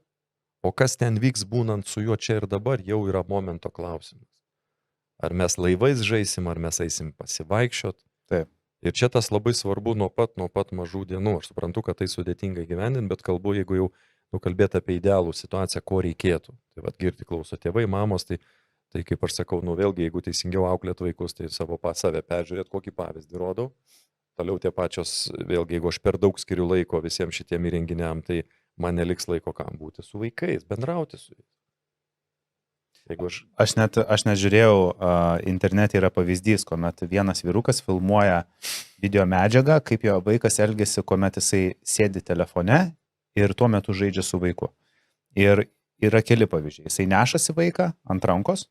o kas ten vyks būnant su juo čia ir dabar, jau yra momento klausimas. Ar mes laivais žaisim, ar mes eisim pasivaikščiot. Taip. Ir čia tas labai svarbu nuo pat mažų dienų. Aš suprantu, kad tai sudėtinga gyvendinti, bet kalbu, jeigu jau kalbėti apie idealų situaciją, ko reikėtų. Tai vad girdi klauso tėvai, mamos, tai kaip aš sakau, vėlgi, jeigu teisingiau auklėt vaikus, tai save peržiūrėt, kokį pavyzdį rodau. Toliau tie pačios, vėlgi, jeigu aš per daug skiriu laiko visiems šitiem įrenginiam, tai man neliks laiko kam būti su vaikais, bendrauti su jais. Aš net žiūrėjau, internete yra pavyzdys, kuomet vienas vyrukas filmuoja video medžiagą, kaip jo vaikas elgesi, kuomet jisai sėdi telefone ir tuo metu žaidžia su vaiku. Ir yra keli pavyzdžiai. Jisai nešasi vaiką ant rankos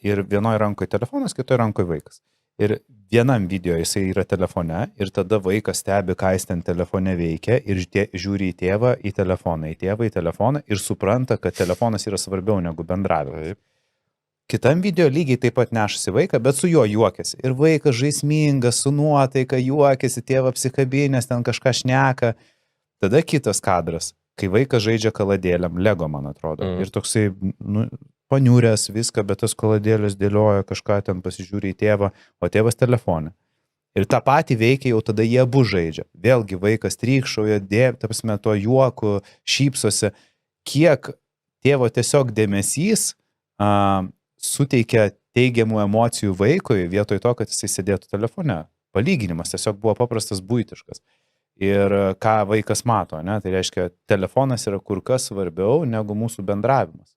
ir vienoje rankoje telefonas, kitoje rankoje vaikas. Ir vienam video jisai yra telefone ir tada vaikas stebi, ką jis ten telefone veikia ir žiūri į tėvą, į telefoną, į tėvą, į telefoną ir supranta, kad telefonas yra svarbiau negu bendravimas. Kitam video lygiai taip pat nešasi vaiką, bet su juo juokiasi. Ir vaikas žaismingas, su nuotaika juokiasi, tėvą apsikabinęs, ten kažką šneka. Tada kitas kadras, kai vaikas žaidžia kaladėlėm, Lego, man atrodo. Ir toksai paniuręs viską, bet tas kaladėlės dėlioja, kažką ten pasižiūri į tėvą, o tėvas telefone. Ir tą patį veikia jau tada jie abu žaidžia. Vėlgi vaikas trykšauja, to juoku, šypsosi. Kiek tėvo tiesiog dėmesys suteikia teigiamų emocijų vaikui vietoj to, kad jisai sėdėtų telefone. Palyginimas tiesiog buvo paprastas buitiškas. Ir ką vaikas mato, ne? Tai reiškia, telefonas yra kur kas svarbiau negu mūsų bendravimas.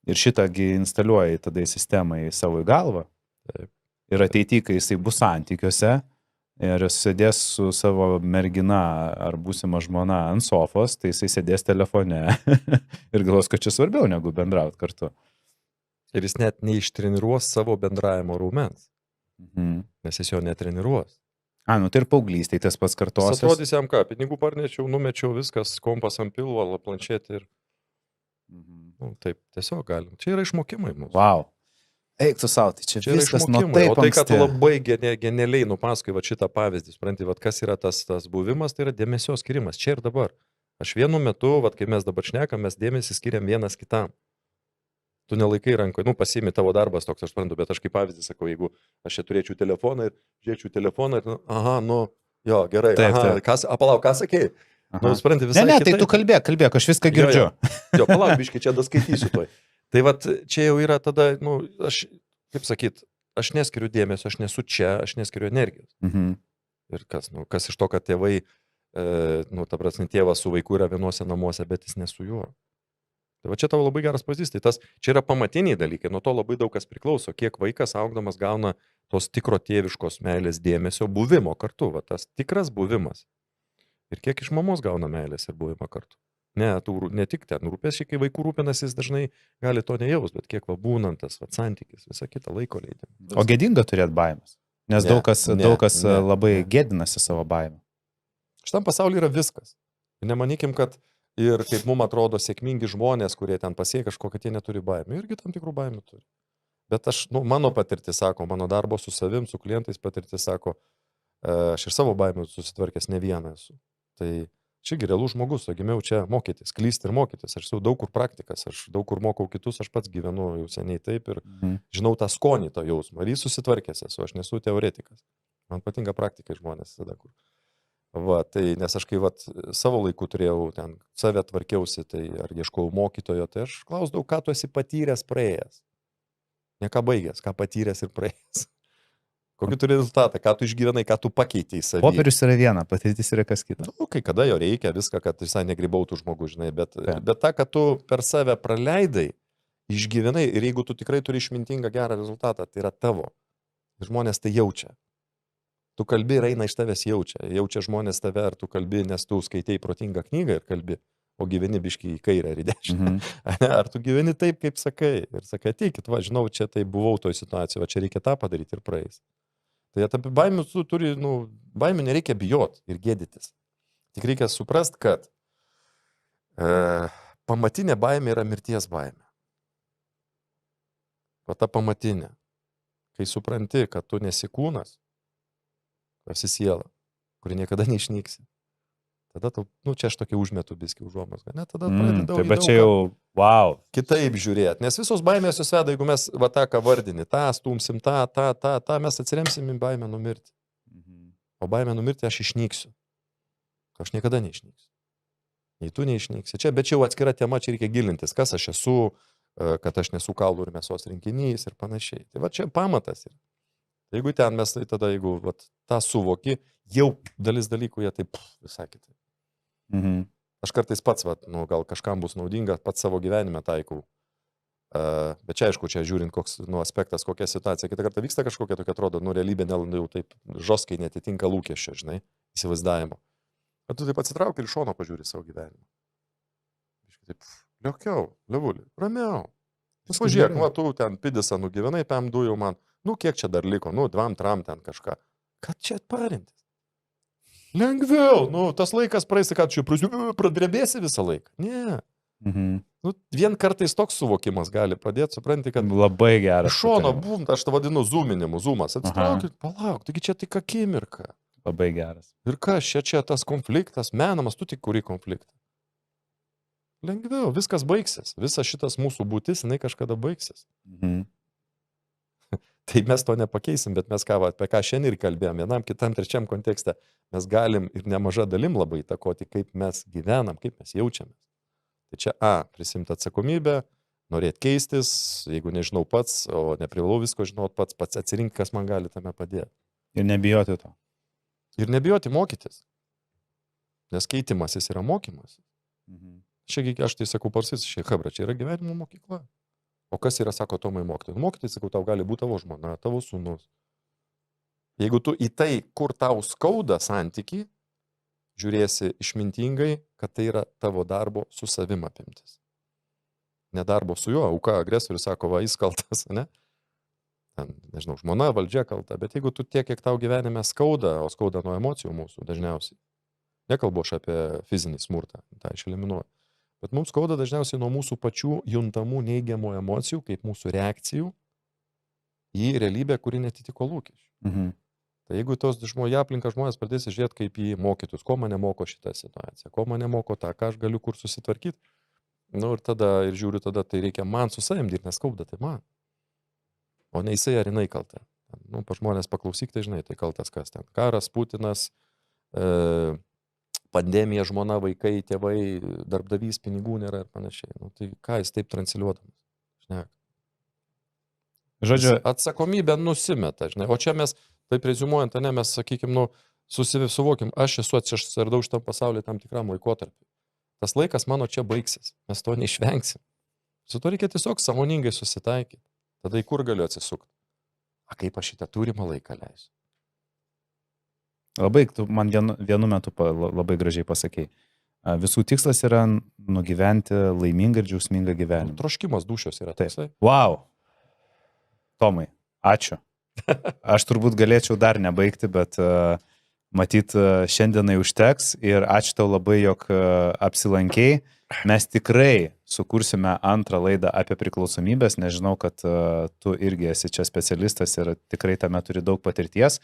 Ir šitągi instaliuoja tada į sistemą į savo galvą. Taip. Ir ateityje, kai jisai bus santykiuose ir sėdės su savo mergina ar būsima žmona ant sofos, tai jisai sėdės telefone ir galvos, kad čia svarbiau negu bendrauti kartu. Ir jis net neištreniruos savo bendravimo raumens, nes jis jo netreniruos. Tai ir paauglystėj tas pats kartosis. Jis atrodys jam ką, pinigų parnečiau, numečiau viskas, kompas ant pilvo, planšetė ir taip, tiesiog galim. Čia yra išmokimai mūsų. Wow. Eik tu sau, tai čia viskas nuo taip anksti. O tai, kad labai genialiai nupasakoji šitą pavyzdį, supranti, kas yra tas buvimas, tai yra dėmesio skirimas, čia ir dabar. Aš vienu metu, kai mes dabar šnekam, mes dėmesį skiriam vienas kitam. Tu nelaikai rankoje, pasiimi tavo darbas toks, aš suprantu, bet aš kaip pavyzdį sakau, jeigu aš čia turėčiau telefoną ir žiūrėčiau telefoną ir, jo, gerai, palauk, ką sakei? Supranti, visai ne, tai tu kalbėk, aš viską girdžiu. Jo, palauk, biškai, čia daskaitysiu toj. Tai čia jau yra tada, aš, kaip sakyt, aš neskiriu dėmesio, aš nesu čia, aš neskiriu energijos. Ir kas iš to, kad tėvai, ta prasme, tėvas su vaiku yra vienuose namuose, bet jis nesu juo. Tai čia tavo labai geras pavyzdys. Tai čia yra pamatiniai dalykai, nuo to labai daug kas priklauso, kiek vaikas augdamas gauna tos tikro tėviškos meilės dėmesio, buvimo kartu, tas tikras buvimas. Ir kiek iš mamos gauna meilės ir buvimą kartu. Ne tik ten rūpėsi, kai vaikų rūpinasi, jis dažnai gali to nejaus, bet kiek būnantas, santykis, visą kitą laiko leidimą. O gėdinga turėti baimės, nes daug kas labai gėdinasi savo baimę. Šitam pasaulyje yra viskas. Nemanykim, kad ir kaip mums atrodo sėkmingi žmonės, kurie ten pasiekia kažko, kad jie neturi baimių. Irgi tam tikrų baimių turi. Bet mano patirtis sako, mano darbo su savim, su klientais patirtis sako, aš ir savo baimių susitvarkęs ne vieną esu. Tai čiagi realus žmogus, o gimiau čia mokytis, klysti ir mokytis. Aš esu daug kur praktikas, aš daug kur mokau kitus, aš pats gyvenu jau seniai taip ir žinau tą skonį, tą jausmą. Ir jis susitvarkęs esu, aš nesu teoretikas. Man patinka praktikai žmonės visada kur. Tai nes aš kai savo laiku turėjau ten, save tvarkiausi, tai ar ieškau mokytojo, tai aš klausdavau, ką tu esi patyręs praėjęs. Ne ką baigęs, ką patyręs ir praėjęs. Kokį turi rezultatą, ką tu išgyvenai, ką tu pakeitei savį. Popierius yra viena, patirtis yra kas kita. Kai kada jo reikia, viską, kad visai negribautų žmogus, žinai, bet tą, kad tu per save praleidai, išgyvenai ir jeigu tu tikrai turi išmintingą gerą rezultatą, tai yra tavo. Žmonės tai jaučia. Tu kalbi ir eina iš tavęs jaučia žmonės tave, ar tu kalbi, nes tu skaitei protingą knygą ir kalbi, o gyveni biškį į kairę ar į dešinę. Ar tu gyveni taip, kaip sakai, ir sakai, ateikit, žinau, čia tai buvau toj situacijoje, čia reikia tą padaryti ir praeis. Tai apie baimių tu turi, baimių nereikia bijot ir gėdytis. Tik reikia suprast, kad pamatinė baimė yra mirties baimė. Ta pamatinė. Kai supranti, kad tu nesi kūnas, esi siela, kuri niekada neišnyksi. Tada tau, čia aš tokį užmetu biskį užuomas, ne, tada pradedau Tai bet čia jau, wow. Kitaip žiūrėti, nes visos baimės jūs veda, jeigu mes va tą ką vardinį, tą stumsim, tą, mes atsiremsim į baimę numirti. O baimę numirti aš išnyksiu. Aš niekada neišnyksiu. Nei tu neišnyksi. Čia, bet čia jau atskira tema, čia reikia gilintis, kas aš esu, kad aš nesu kaulų ir mėsos rinkinys ir panašiai. Tai va čia pamatas. Jeigu ten mes, tai tada, jeigu va, tą suvoki, jau dalis dalykų jie taip visai kitaip. Aš kartais pats, va, gal kažkam bus naudinga, pats savo gyvenime taikau. Bet čia aišku, čia žiūrint koks aspektas, kokia situacija. Kitą kartą vyksta kažkokia tokia, atrodo, realybė jau taip žoskai netitinka lūkesčio, žinai, įsivaizdavimo. Bet tu taip atsitrauk ir iš šono pažiūri savo gyvenimą. Taip, liokiau, lievulį, ramiau. Pažiūrėk, tu ten pidisą nugyvenai, PM2 jau man, kiek čia dar liko, 2-3 ten kažką. Ką čia atparintis? Lengviau, tas laikas praeisi, kad čia pradrebėsi visą laiką. Ne. Vien kartais toks suvokimas gali padėti, supranti, kad labai geras. Iš šono, aš tą vadinu zoominimu, zoomas, atsitraukit, palauk, taigi čia tik akimirka. Labai geras. Ir kas, čia tas konfliktas, menamas, tu tik kuri konfliktą. Lengviau, viskas baigsis, visas šitas mūsų būtis, jinai kažkada baigsis. Tai mes to nepakeisim, bet mes apie ką šiandien ir kalbėjom, vienam, kitam, trečiam kontekste, mes galim ir nemaža dalim labai įtakoti, kaip mes gyvenam, kaip mes jaučiamės. Tai čia prisimti atsakomybę, norėti keistis, jeigu nežinau pats, o neprivalau visko žinot pats atsirinkti, kas man gali tame padėti. Ir nebijoti to. Ir nebijoti mokytis. Nes keitimasis yra mokymas. Aš tai sakau parsis, hebra, čia yra gyvenimo mokykla. O kas yra, sako, Tomai mokytis? Mokytis, sakau, tau gali būti tavo žmona, tavo sūnus. Jeigu tu į tai, kur tau skauda santykį, žiūrėsi išmintingai, kad tai yra tavo darbo su savim apimtis. Ne darbo su juo, auka, agresorius sako, va, jis kaltas, ne? Ten, nežinau, žmona, valdžia kalta, bet jeigu tu tiek, kiek tau gyvenime skauda, o skauda nuo emocijų mūsų dažniausiai, nekalbu aš apie fizinį smurtą, tą išeliminuoju, bet mums skauda dažniausiai nuo mūsų pačių juntamų neigiamų emocijų, kaip mūsų reakcijų į realybę, kuri netitiko lūkesčių. Tai jeigu tos aplinka žmonės pradės žiūrėti kaip į mokytus, ko mane moko šitą situaciją, ko mane moko tą, ką aš galiu kur susitvarkyti, ir tada, ir žiūriu, tada tai reikia man su savim dirbti, nes skauda tai man. O ne jisai ar jinai kalta. Pa žmonės paklausyk, tai žinai, tai kaltas kas ten. Karas, Putinas, pandemija, žmona, vaikai, tėvai, darbdavys, pinigų nėra ir panašiai. Tai ką jis taip transliuodamas? Žinai. Žodžiu, atsakomybę nusimeta, žinai. O čia mes, taip reziumuojant, mes, sakykime, suvokim, aš esu atsiradau šitam pasaulyje tam tikram laikotarpiu. Tas laikas mano čia baigsis. Mes to neišvengsim. Su to reikia tiesiog sąmoningai susitaikyti. Tada į kur galiu atsisukti? Kaip aš šitą turimą laiką leisiu? Labai, tu man vienu metu labai gražiai pasakei. Visų tikslas yra nugyventi laimingą ir džiaugsmingą gyvenimą. Troškimas dūšios yra toksai. Wow. Tomai, ačiū. Aš turbūt galėčiau dar nebaigti, bet matyt šiandienai užteks ir ačiū tau labai, jog apsilankei. Mes tikrai sukursime antrą laidą apie priklausomybės, nežinau, kad tu irgi esi čia specialistas ir tikrai tame turi daug patirties,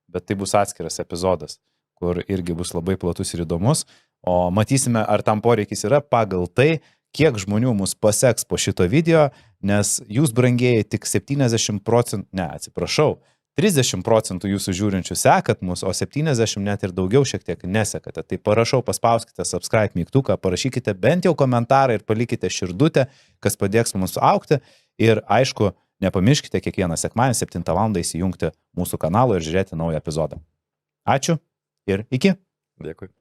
bet tai bus atskiras epizodas, kur irgi bus labai platus ir įdomus, o matysime, ar tam poreikis yra pagal tai, kiek žmonių mus paseks po šito video, nes jūs brangieji tik 30% jūsų žiūrinčių sekat mus, o 70 net ir daugiau šiek tiek nesekate. Tai parašau, paspauskite subscribe mygtuką, parašykite bent jau komentarą ir palikite širdutę, kas padės mums augti. Ir aišku, nepamirškite kiekvieną sekmadienį 7 val. Įsijungti mūsų kanalą ir žiūrėti naują epizodą. Ačiū ir iki. Dėkui.